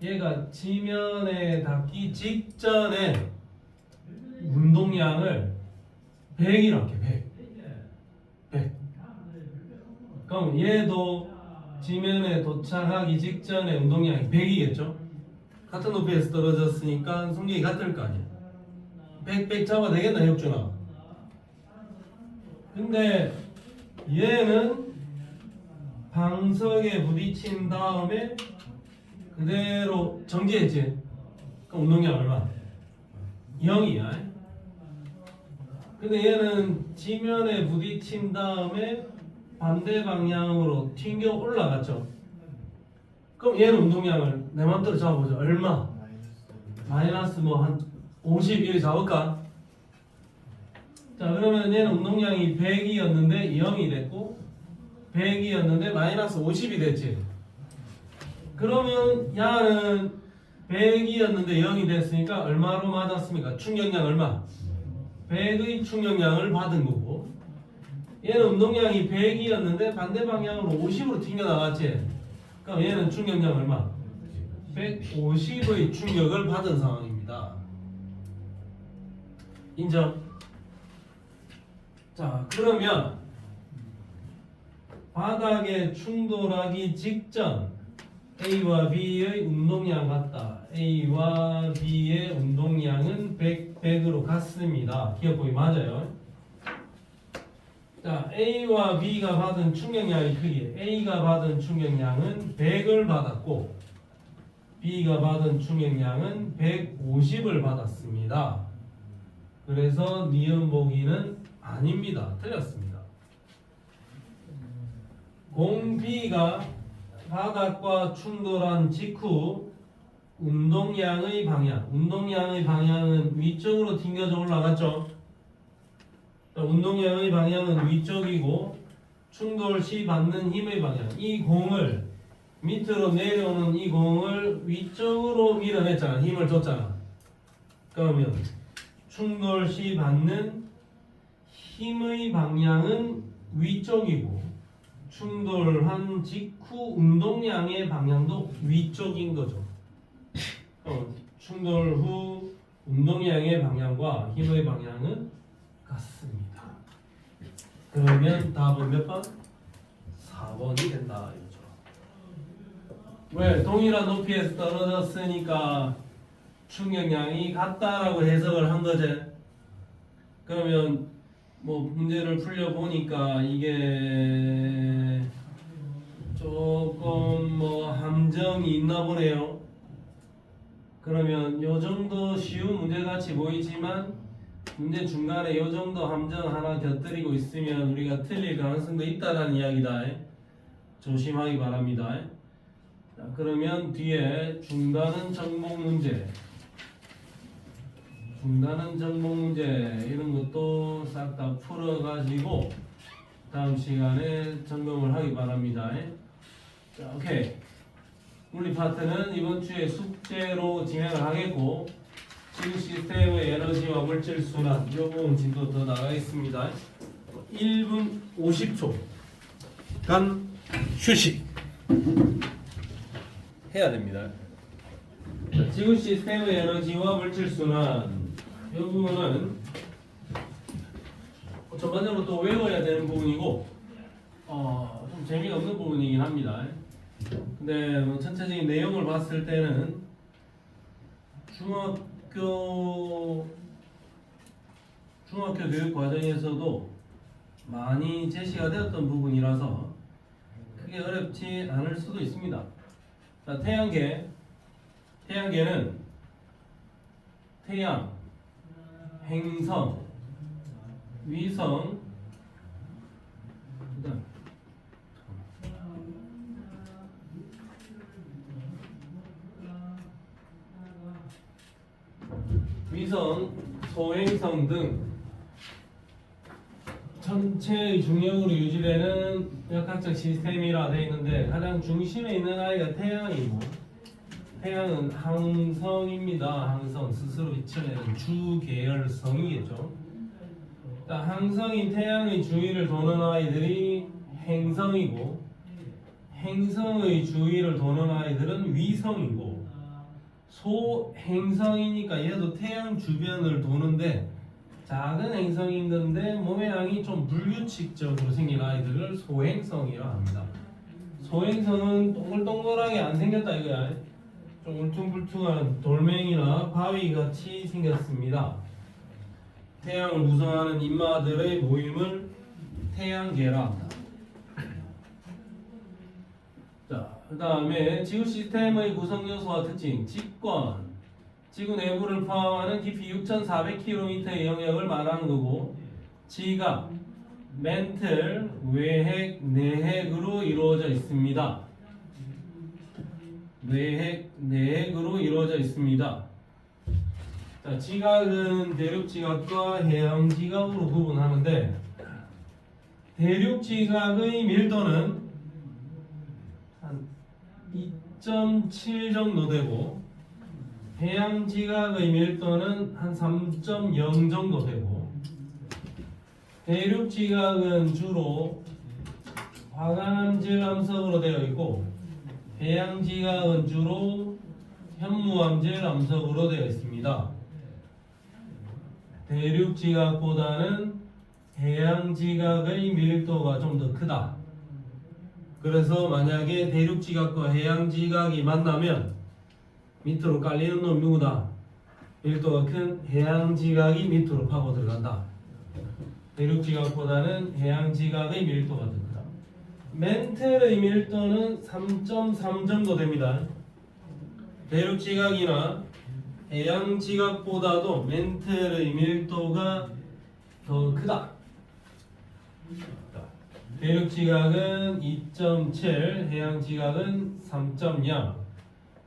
얘가 지면에 닿기 직전에 운동량을 100이라고 할게. 100. 그럼 얘도 지면에 도착하기 직전에 운동량이 100이겠죠? 같은 높이에서 떨어졌으니까 성격이 같을 거 아니야. 100 잡아야 되겠나 혁준아? 근데 얘는 방석에 부딪힌 다음에 그대로 정지했지. 그럼 운동량 얼마? 0이야. 근데 얘는 지면에 부딪힌 다음에 반대 방향으로 튕겨 올라갔죠. 그럼 얘는 운동량을 내 맘대로 잡아보죠. 얼마? 마이너스 뭐 한 51 잡을까? 자, 그러면 얘는 운동량이 100이었는데 0이 됐고 100이었는데 마이너스 50이 됐지. 그러면 야는 100이었는데 0이 됐으니까 얼마로 맞았습니까? 충격량 얼마? 100의 충격량을 받은 거고, 얘는 운동량이 100이었는데 반대 방향으로 50으로 튕겨 나갔지. 그럼 얘는 충격량 얼마? 150의 충격을 받은 상황입니다. 인정? 자, 그러면 바닥에 충돌하기 직전 A와 B의 운동량 같다. A와 B의 운동량은 100, 100으로 같습니다. 기억법이 맞아요. 자, A와 B가 받은 충격량의 크기, A가 받은 충격량은 100을 받았고 B가 받은 충격량은 150을 받았습니다. 그래서 니은 보기는 아닙니다. 틀렸습니다. 공 B가 바닥과 충돌한 직후 운동량의 방향은 위쪽으로 튕겨져 올라갔죠. 운동량의 방향은 위쪽이고 충돌 시 받는 힘의 방향, 이 공을 밑으로 내려오는 이 공을 위쪽으로 밀어냈잖아. 힘을 줬잖아. 그러면 충돌 시 받는 힘의 방향은 위쪽이고 충돌한 직후 운동량의 방향도 위쪽인 거죠. 충돌 후 운동량의 방향과 힘의 방향은 같습니다. 그러면 답은 몇 번? 4번이 된다 이거죠. 왜? 동일한 높이에서 떨어졌으니까 충격량이 같다라고 해석을 한 거지. 그러면 뭐 문제를 풀려 보니까 이게 조금 뭐 함정이 있나 보네요. 그러면 요 정도 쉬운 문제 같이 보이지만 문제 중간에 요 정도 함정 하나 곁들이고 있으면 우리가 틀릴 가능성도 있다라는 이야기다. 조심하기 바랍니다. 자, 그러면 뒤에 중단은 정복 문제, 이런 것도 싹 다 풀어가지고 다음 시간에 점검을 하기 바랍니다. 자, 오케이. 물리 파트는 이번 주에 숙제로 진행을 하겠고, 지구 시스템의 에너지와 물질 순환 이 부분 진도 더 나가겠습니다. 1분 50초간 휴식 해야 됩니다. 자, 지구 시스템의 에너지와 물질 순환 이 부분은 전반적으로 또 외워야 되는 부분이고 좀 재미가 없는 부분이긴 합니다. 근데 뭐 전체적인 내용을 봤을 때는 중학교 교육 과정에서도 많이 제시가 되었던 부분이라서 크게 어렵지 않을 수도 있습니다. 자, 태양계는 태양, 행성, 위성, 그다음 위성, 소행성 등 전체의 중력으로 유지되는 역학적 시스템이라 되어 있는데 가장 중심에 있는 아이가 태양이고, 태양은 항성입니다. 항성, 스스로 비춰내는 주계열성이겠죠. 항성인 태양의 주위를 도는 아이들이 행성이고, 행성의 주위를 도는 아이들은 위성이고, 소행성이니까 얘도 태양 주변을 도는데 작은 행성인 건데 모양이 좀 불규칙적으로 생긴 아이들을 소행성이라 합니다. 소행성은 동글동글하게 안 생겼다 이거야. 좀 울퉁불퉁한 돌멩이나 바위 같이 생겼습니다. 태양을 구성하는 인마들의 모임을 태양계라 합니다. 자, 그 다음에 지구 시스템의 구성 요소와 특징, 직권. 지구 내부를 포함하는 깊이 6,400km의 영역을 말하는 거고, 지각, 멘틀, 외핵, 내핵으로 이루어져 있습니다. 외핵, 내핵으로 이루어져 있습니다. 자, 지각은 대륙 지각과 해양 지각으로 구분하는데, 대륙 지각의 밀도는 한 2.7 정도 되고, 해양 지각의 밀도는 한 3.0 정도 되고, 대륙 지각은 주로 화강암질 암석으로 되어 있고, 해양 지각은 주로 현무암질 암석으로 되어 있습니다. 대륙 지각보다는 해양 지각의 밀도가 좀 더 크다. 그래서 만약에 대륙 지각과 해양 지각이 만나면 밑으로 깔리는 놈 누구다? 밀도가 큰 해양 지각이 밑으로 파고 들어간다. 대륙 지각보다는 해양 지각의 밀도가 더 크다. 멘틀의 밀도는 3.3 정도 됩니다. 대륙 지각이나 해양 지각보다도 멘틀의 밀도가 더 크다. 대륙 지각은 2.7, 해양 지각은 3.0.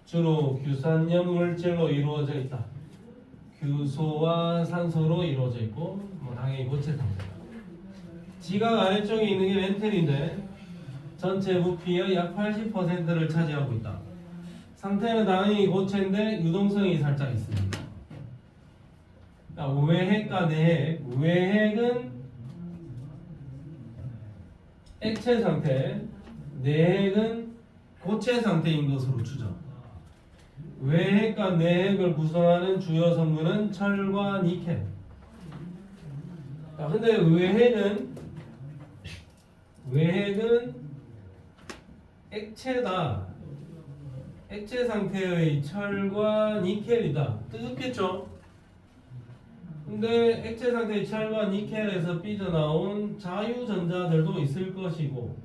주로 규산염 물질로 이루어져 있다. 규소와 산소로 이루어져 있고, 당연히 고체 상태다. 지각 아래쪽에 있는 게 멘틀인데 전체 부피의 약 80%를 차지하고 있다. 상태는 당연히 고체인데 유동성이 살짝 있습니다. 외핵과 내핵. 외핵은 액체 상태, 내핵은 고체 상태인 것으로 추정. 외핵과 내핵을 구성하는 주요 성분은 철과 니켈. 근데 외핵은 액체다. 액체 상태의 철과 니켈이다. 뜨겁겠죠? 근데 액체 상태의 철과 니켈에서 삐져나온 자유전자들도 있을 것이고,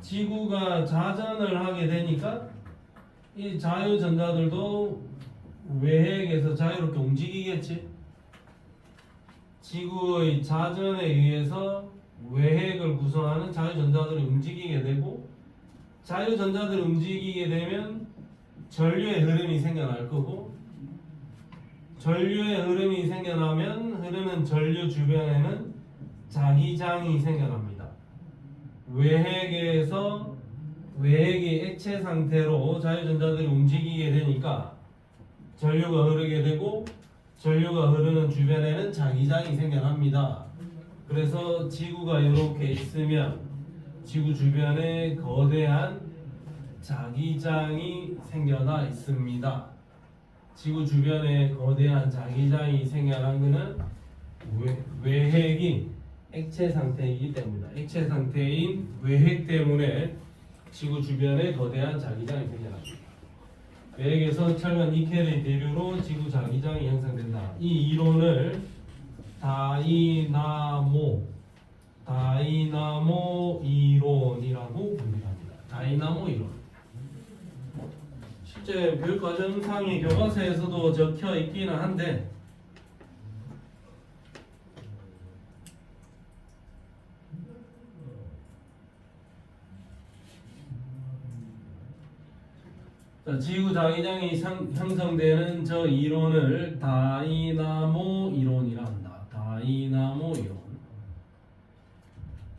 지구가 자전을 하게 되니까 이 자유전자들도 외핵에서 자유롭게 움직이겠지. 지구의 자전에 의해서 외핵을 구성하는 자유전자들이 움직이게 되고, 자유전자들이 움직이게 되면 전류의 흐름이 생겨날 거고, 전류의 흐름이 생겨나면 흐르는 전류 주변에는 자기장이 생겨납니다. 외핵에서 외핵이 액체 상태로 자유전자들이 움직이게 되니까 전류가 흐르게 되고, 전류가 흐르는 주변에는 자기장이 생겨납니다. 그래서 지구가 이렇게 있으면 지구 주변에 거대한 자기장이 생겨나 있습니다. 지구 주변에 거대한 자기장이 생겨난 것은 외핵이 액체 상태이기 때문이다. 액체 상태인 외핵 때문에 지구 주변에 거대한 자기장이 생겨납니다. 외핵에서 철과 니켈의 대류로 지구 자기장이 형성된다. 이 이론을 다이나모 이론이라고 부릅니다. 다이나모 이론. 실제 교육과정상의 교과서에서도 적혀 있기는 한데, 지구 자기장이 형성되는 저 이론을 다이나모 이론이라 한다. 다이나모 이론.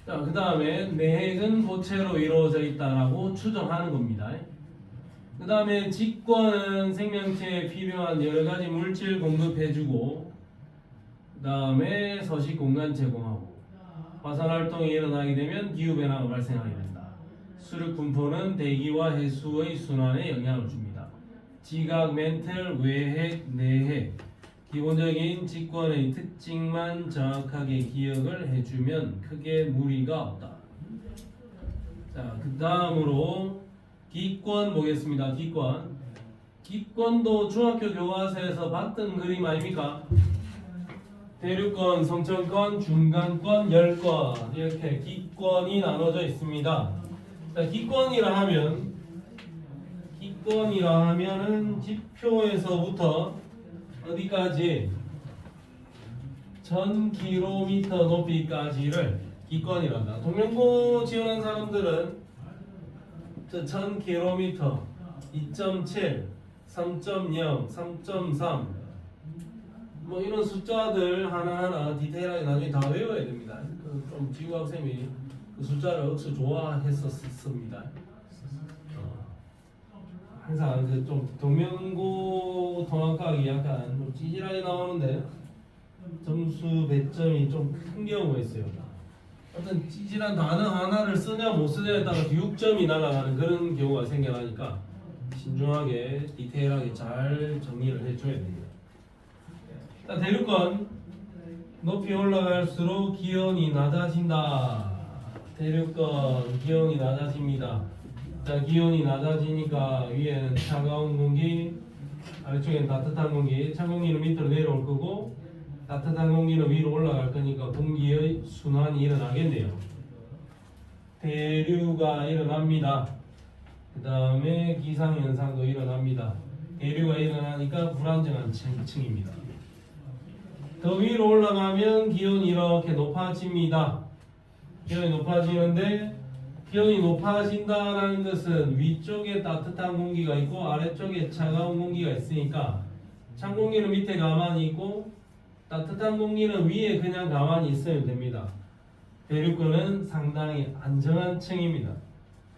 자, 그 다음에 내핵은 고체로 이루어져 있다라고 추정하는 겁니다. 그 다음에 직권은 생명체에 필요한 여러 가지 물질 공급해주고, 그 다음에 서식 공간 제공하고, 화산 활동이 일어나게 되면 기후 변화가 발생하게 된다. 수륙 분포는 대기와 해수의 순환에 영향을 줍니다. 지각, 멘틀, 외핵, 내핵. 기본적인 직권의 특징만 정확하게 기억을 해주면 크게 무리가 없다. 자, 그 다음으로 기권 보겠습니다. 기권. 기권도 중학교 교과서에서 봤던 그림 아닙니까? 대륙권, 성층권, 중간권, 열권 이렇게 기권이 나눠져 있습니다. 자, 기권이라 하면 기권이라 하면은 지표에서부터 어디까지 1000km 높이까지를 기권이란다. 동명고 지원한 사람들은 저 1000km, 2.7, 3.0, 3.3 뭐 이런 숫자들 하나하나 디테일하게 나중에 다 외워야 됩니다. 좀 지구학생이 그 숫자를 억수 좋아했었습니다. 항상 그 좀 동명고 통합과학이 약간 좀 찌질하게 나오는데 점수 배점이 좀 큰 경우가 있어요. 어떤 찌질한 단어 하나를 쓰냐 못 쓰냐에 따라서 6점이 날아가는 그런 경우가 생겨나니까 신중하게 디테일하게 잘 정리를 해줘야 됩니다. 자, 대륙권 높이 올라갈수록 기온이 낮아진다. 대륙권 기온이 낮아집니다. 자, 기온이 낮아지니까 위에는 차가운 공기, 아래쪽에는 따뜻한 공기, 찬 공기는 밑으로 내려올 거고 따뜻한 공기는 위로 올라갈 거니까 공기의 순환이 일어나겠네요. 대류가 일어납니다. 그 다음에 기상현상도 일어납니다. 대류가 일어나니까 불안정한 층입니다. 더 위로 올라가면 기온이 이렇게 높아집니다. 기온이 높아지는데 기온이 높아진다는 것은 위쪽에 따뜻한 공기가 있고 아래쪽에 차가운 공기가 있으니까 찬 공기는 밑에 가만히 있고 따뜻한 공기는 위에 그냥 가만히 있으면 됩니다. 대륙권은 상당히 안정한 층입니다.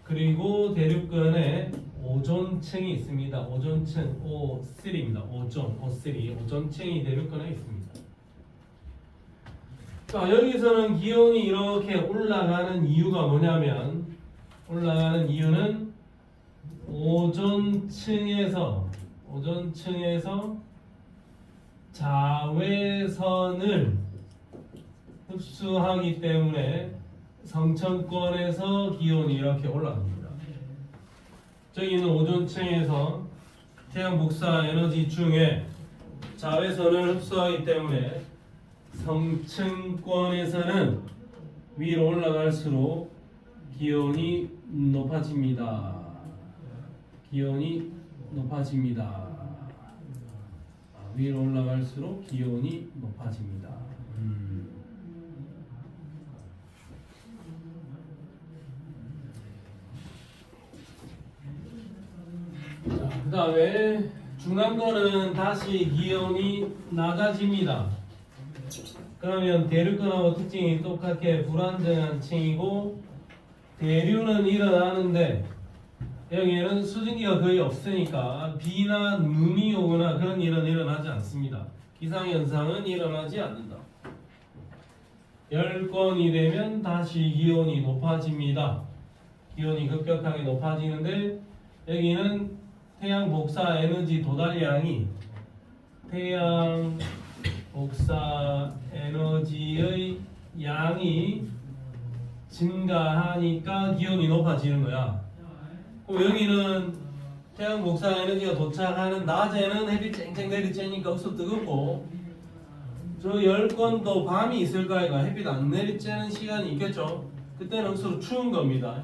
그리고 대륙권에 오존층이 있습니다. 오존층 O3입니다. O3 오존층이 대륙권에 있습니다. 자, 여기서는 기온이 이렇게 올라가는 이유가 뭐냐면 올라가는 이유는 오존층에서 자외선을 흡수하기 때문에 성층권에서 기온이 이렇게 올라갑니다. 저기는 오존층에서 태양 복사 에너지 중에 자외선을 흡수하기 때문에 성층권에서는 위로 올라갈수록 기온이 높아집니다. 기온이 높아집니다. 위로 올라갈수록 기온이 높아집니다. 그 다음에 중남권은 다시 기온이 낮아집니다. 그러면 대륙권하고 특징이 똑같게 불안정한 층이고 대류는 일어나는데 여기에는 수증기가 거의 없으니까 비나 눈이 오거나 그런 일은 일어나지 않습니다. 기상현상은 일어나지 않는다. 열권이 되면 다시 기온이 높아집니다. 기온이 급격하게 높아지는데 여기는 태양 복사 에너지 도달량이 태양 복사 에너지의 양이 증가하니까 기온이 높아지는 거야. 그럼 여기는 태양 복사 에너지가 도착하는 낮에는 햇빛 쨍쨍 내리쬐니까 억수 뜨겁고 저 열권도 밤이 있을 거니까 햇빛 안 내리쬐는 시간이 있겠죠. 그때는 억수로 추운 겁니다.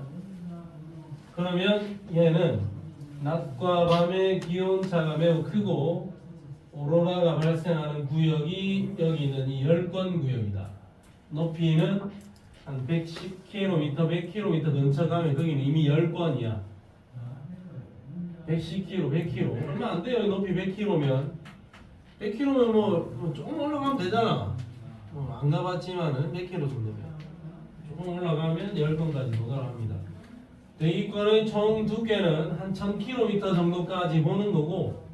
그러면 얘는 낮과 밤의 기온차가 매우 크고 오로라가 발생하는 구역이 여기 있는 이 열권 구역이다. 높이는 한 110km, 100km 근처 가면 거기는 이미 열권이야. 110km, 100km 얼마 안 돼요. 높이 100km면 100km면 뭐 조금 올라가면 되잖아. 안 가봤지만은 100km 정도면 조금 올라가면 열권까지 도달합니다. 대기권의 총 두께는 한 1000km 정도까지 보는 거고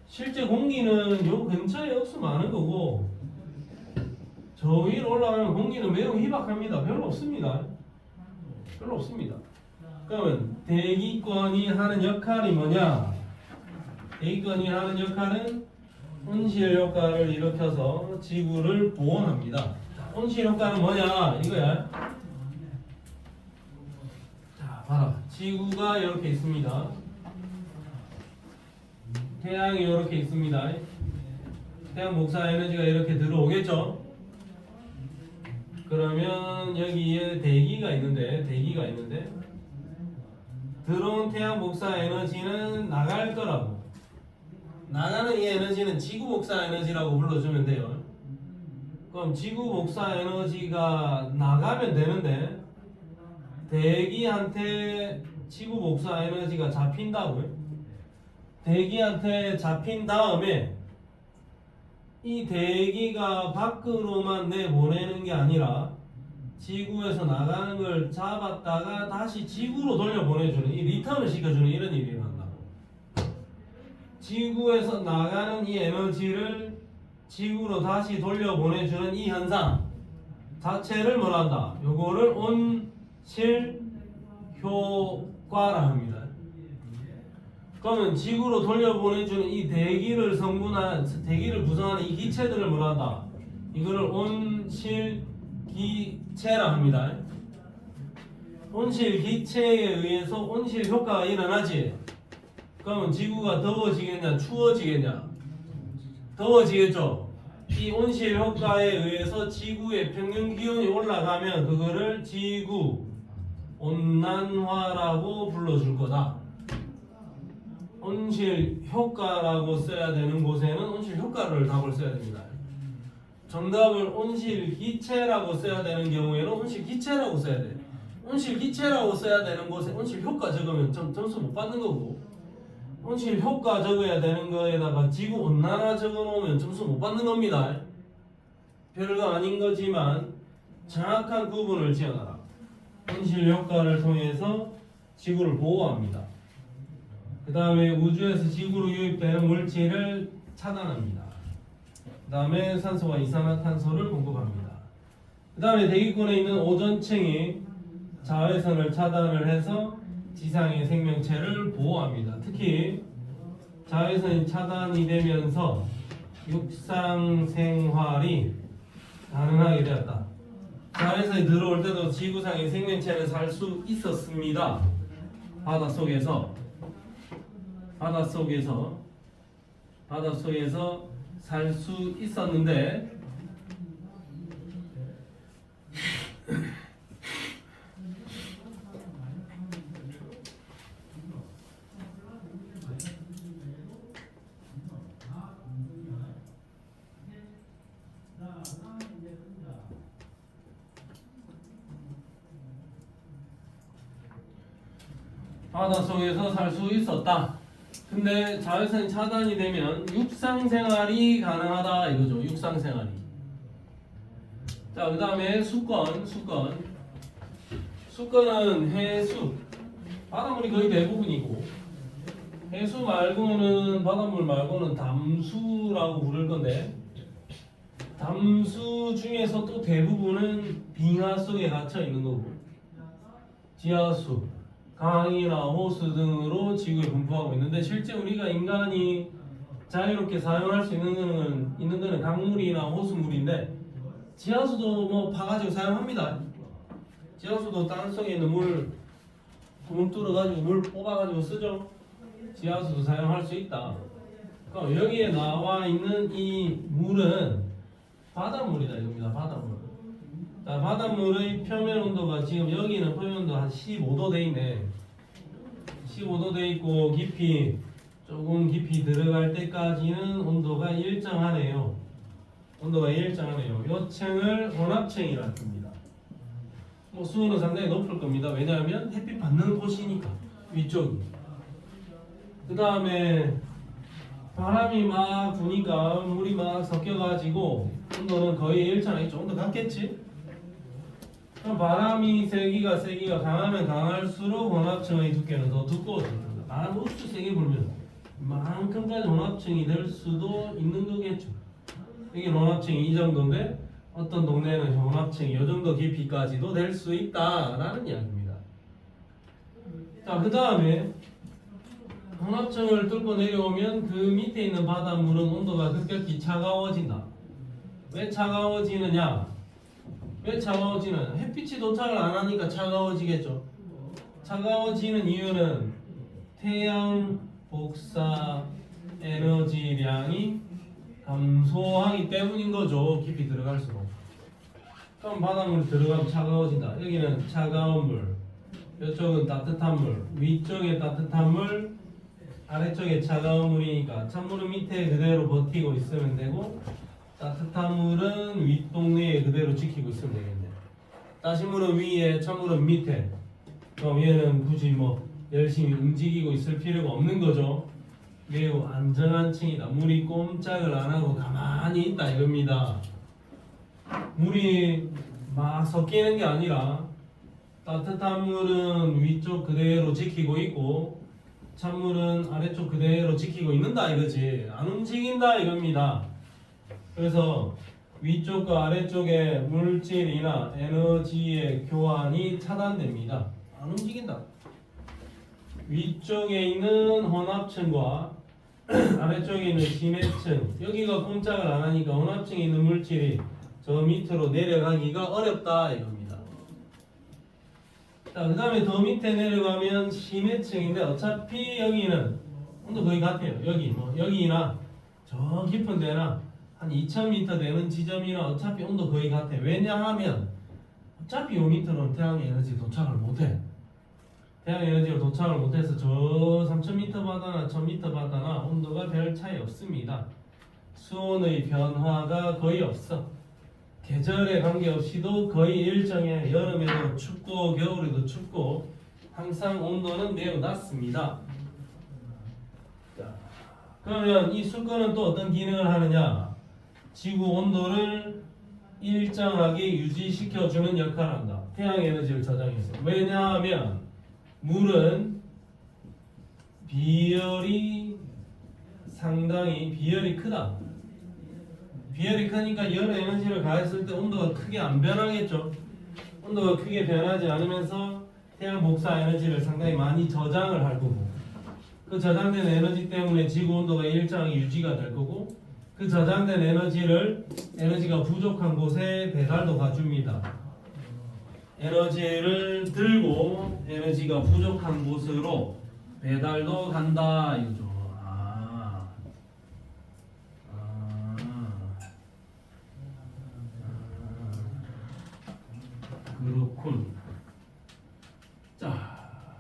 실제 공기는 요 근처에 억수 많은 거고 저 위로 올라가면 공기는 매우 희박합니다. 별로 없습니다. 별로 없습니다. 그러면 대기권이 하는 역할이 뭐냐? 대기권이 하는 역할은 온실 효과를 일으켜서 지구를 보온합니다. 온실 효과는 뭐냐? 이거야. 자, 봐라. 지구가 이렇게 있습니다. 태양이 이렇게 있습니다. 태양 복사 에너지가 이렇게 들어오겠죠? 그러면 여기에 대기가 있는데 들어온 태양 복사 에너지는 나갈 거라고. 나가는 이 에너지는 지구 복사 에너지라고 불러주면 돼요. 그럼 지구 복사 에너지가 나가면 되는데 대기한테 지구 복사 에너지가 잡힌다고요? 대기한테 잡힌 다음에 이 대기가 밖으로만 내보내는 게 아니라 지구에서 나가는 걸 잡았다가 다시 지구로 돌려보내주는, 이 리턴을 시켜주는 이런 일이 일어난다. 지구에서 나가는 이 에너지를 지구로 다시 돌려보내주는 이 현상 자체를 뭐라 한다? 요거를 온실 효과라 합니다. 그러면 지구로 돌려보내주는 이 대기를 대기를 구성하는 이 기체들을 뭐라 한다? 이거를 온실기체라 합니다. 온실기체에 의해서 온실 효과가 일어나지. 그러면 지구가 더워지겠냐, 추워지겠냐? 더워지겠죠. 이 온실 효과에 의해서 지구의 평균 기온이 올라가면 그거를 지구 온난화라고 불러줄 거다. 온실 효과라고 써야 되는 곳에는 온실 효과를 답을 써야 됩니다. 정답을 온실 기체라고 써야 되는 경우에는 온실 기체라고 써야 돼. 온실 기체라고 써야 되는 곳에 온실 효과 적으면 점수 못 받는 거고, 온실 효과 적어야 되는 거에다가 지구 온난화 적어 놓으면 점수 못 받는 겁니다. 별거 아닌 거지만 정확한 구분을 지어놔라. 온실 효과를 통해서 지구를 보호합니다. 그 다음에 우주에서 지구로 유입되는 물질을 차단합니다. 그 다음에 산소와 이산화탄소를 공급합니다. 그 다음에 대기권에 있는 오존층이 자외선을 차단을 해서 지상의 생명체를 보호합니다. 특히 자외선이 차단이 되면서 육상 생활이 가능하게 되었다. 자외선이 들어올 때도 지구상의 생명체는 살 수 있었습니다. 바닷속에서 살 수 있었는데 바닷속에서 살 수 있었다. 근데 자외선이 차단이 되면 육상생활이 가능하다 이거죠. 육상생활이. 자, 그 다음에 수건은 해수, 바닷물이 거의 대부분이고, 해수 말고는, 바닷물 말고는 담수라고 부를 건데, 담수 중에서 또 대부분은 빙하 속에 갇혀 있는 거고, 지하수, 강이나 호수 등으로 지구에 분포하고 있는데, 실제 우리가 인간이 자유롭게 사용할 수 있는 거는 강물이나 호수물인데, 지하수도 뭐 파가지고 사용합니다. 지하수도 땅속에 있는 물 구멍 뚫어가지고 물 뽑아가지고 쓰죠. 지하수도 사용할 수 있다. 그럼 여기에 나와 있는 이 물은 바닷물이다 이겁니다. 바닷물. 자, 바닷물의 표면 온도가 지금 여기는 표면 온도 한 15도 돼 있네. 15도 돼 있고 조금 깊이 들어갈 때까지는 온도가 일정하네요. 이 층을 혼합층이라 합니다. 뭐 수온은 상당히 높을 겁니다. 왜냐하면 햇빛 받는 곳이니까 위쪽이. 그 다음에 바람이 막 부니까 물이 막 섞여가지고 온도는 거의 일정하겠죠. 온도 같겠지? 그럼 바람이 세기가 강하면 강할수록 혼합층의 두께는 더 두꺼워집니다. 바람 우수 세게 불면 이만큼까지 혼합층이 될 수도 있는 거겠죠. 이게 혼합층이 이 정도인데 어떤 동네는 혼합층이 이 정도 깊이까지도 될 수 있다라는 이야기입니다. 자, 그 다음에 혼합층을 뚫고 내려오면 그 밑에 있는 바닷물은 온도가 급격히 차가워진다. 왜 차가워지느냐? 햇빛이 도착을 안 하니까 차가워지겠죠. 차가워지는 이유는 태양 복사 에너지량이 감소하기 때문인 거죠. 깊이 들어갈수록. 그럼 바닷물이 들어가면 차가워진다. 여기는 차가운 물, 이쪽은 따뜻한 물, 위쪽에 따뜻한 물, 아래쪽에 차가운 물이니까 찬물은 밑에 그대로 버티고 있으면 되고 따뜻한 물은 윗동네에 그대로 지키고 있으면 되겠네. 따신물은 위에, 찬물은 밑에. 그럼 얘는 굳이 뭐 열심히 움직이고 있을 필요가 없는 거죠. 매우 안전한 층이다. 물이 꼼짝을 안 하고 가만히 있다 이겁니다. 물이 막 섞이는 게 아니라 따뜻한 물은 위쪽 그대로 지키고 있고 찬물은 아래쪽 그대로 지키고 있는다 이거지. 안 움직인다 이겁니다. 그래서 위쪽과 아래쪽의 물질이나 에너지의 교환이 차단됩니다. 안 움직인다. 위쪽에 있는 혼합층과 아래쪽에 있는 심해층, 여기가 꼼짝을 안 하니까 혼합층에 있는 물질이 저 밑으로 내려가기가 어렵다 이겁니다. 자, 그 다음에 더 밑에 내려가면 심해층인데 어차피 여기는 온도 거의 같아요. 여기 뭐 여기나 저 깊은 데나 한 2000m 되는 지점이나 어차피 온도 거의 같아요. 왜냐하면 어차피 요 밑으로는 태양 에너지 도착을 못해. 태양 에너지를 도착을 못해서 저 3000m 바다나 1000m 바다나 온도가 별 차이 없습니다. 수온의 변화가 거의 없어. 계절에 관계없이도 거의 일정해. 여름에도 춥고 겨울에도 춥고 항상 온도는 매우 낮습니다. 자, 그러면 이 수건은 또 어떤 기능을 하느냐? 지구 온도를 일정하게 유지시켜주는 역할을 한다. 태양 에너지를 저장해서. 왜냐하면 물은 비열이 크다. 비열이 크니까 열 에너지를 가했을 때 온도가 크게 안 변하겠죠. 온도가 크게 변하지 않으면서 태양 복사 에너지를 상당히 많이 저장을 할 거고 그 저장된 에너지 때문에 지구 온도가 일정하게 유지가 될 거고 그 저장된 에너지가 부족한 곳에 배달도 가줍니다. 에너지를 들고 에너지가 부족한 곳으로 배달도 간다 이거죠. 그렇군. 자,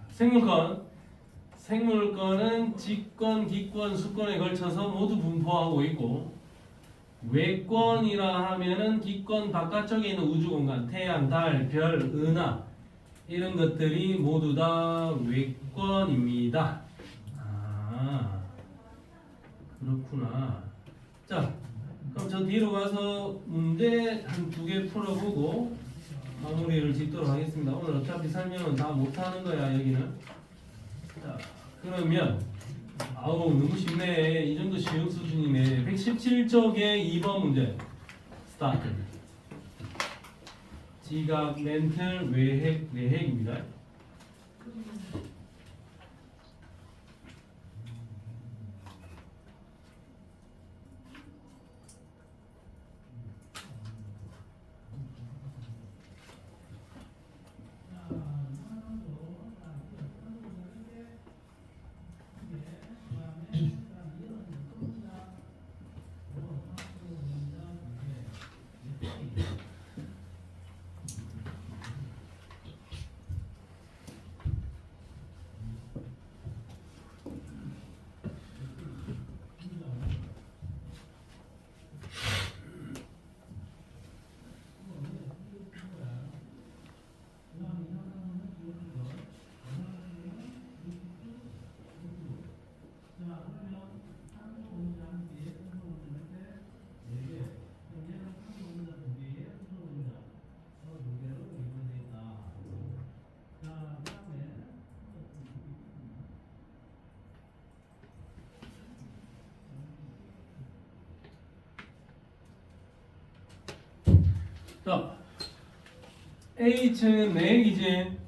생물권은 직권, 기권, 수권에 걸쳐서 모두 분포하고 있고 외권이라 하면은 기권 바깥쪽에 있는 우주 공간, 태양, 달, 별, 은하 이런 것들이 모두 다 외권입니다. 그렇구나. 자, 그럼 저 뒤로 가서 문제 한 2개 풀어보고 마무리를 짓도록 하겠습니다. 오늘 어차피 설명은 다 못하는 거야 여기는. 자, 그러면 너무 쉽네. 이 정도 쉬운 수준이네. 117쪽의 2번 문제 스타트. 지각, 멘틀, 외핵, 내핵입니다. 자, H는 내핵이지.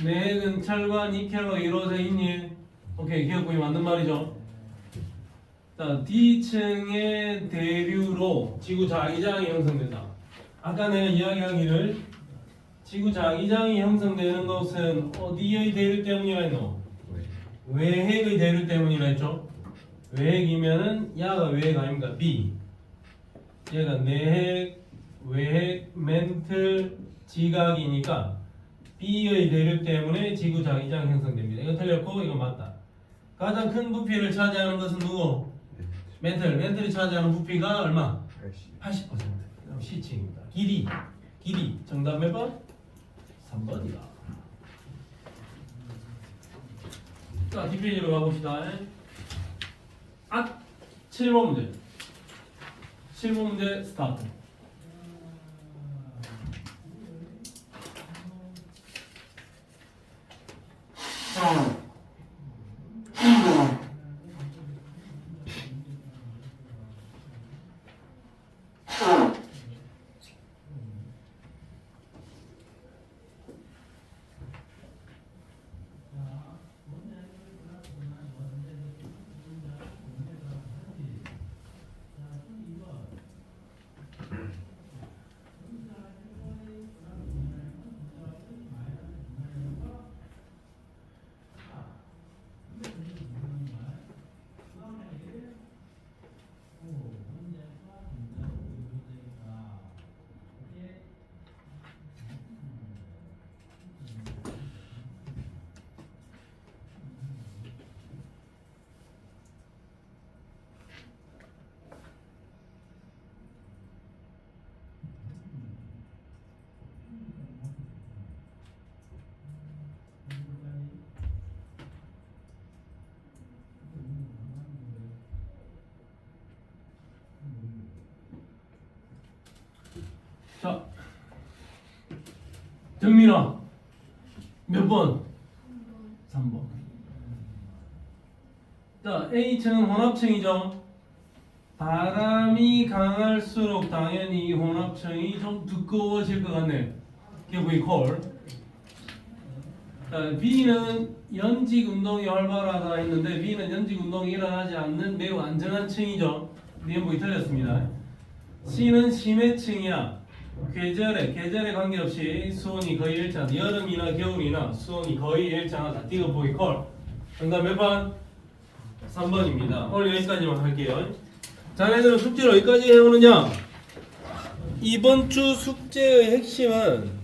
내핵은 철과 니켈로 이루어져 있니? 오케이, 기억법이 맞는 말이죠. 자, D층의 대류로 지구 자기장이 형성된다. 아까 내가 이야기하기를 지구 자기장이 형성되는 것은 어디의 대류 때문이라 했노? 외핵의 대류 때문이라 했죠. 외핵이면은 야가 외핵 아닙니까? B. 얘가 내핵, 외핵, 멘틀, 지각이니까 B의 대륙 때문에 지구 자기장 형성됩니다. 이거 틀렸고 이거 맞다. 가장 큰 부피를 차지하는 것은 누구? 멘틀이 차지하는 부피가 얼마? 80%. 그럼 C층입니다. 길이 정답 몇 번? 3번이다. 자, 뒷페이지로 가봅시다. 7번 문제. 7번 문제 스타트. 자, 정민아 몇 번? 3번. 자, A층은 혼합층이죠. 바람이 강할수록 당연히 이 혼합층이 좀 두꺼워질 것 같네. 기분이 콜. 자, B는 연직 운동이 활발하다 했는데 B는 연직 운동이 일어나지 않는 매우 안전한 층이죠. 니은보기 틀렸습니다. C는 심해층이야. 계절에 관계없이 수온이 거의 일정하다. 여름이나 겨울이나 수온이 거의 일정하다. 이거 보기 콜. 정답 몇 번? 3번입니다. 오늘 여기까지만 할게요. 자네들은 숙제를 어디까지 해오느냐? 이번 주 숙제의 핵심은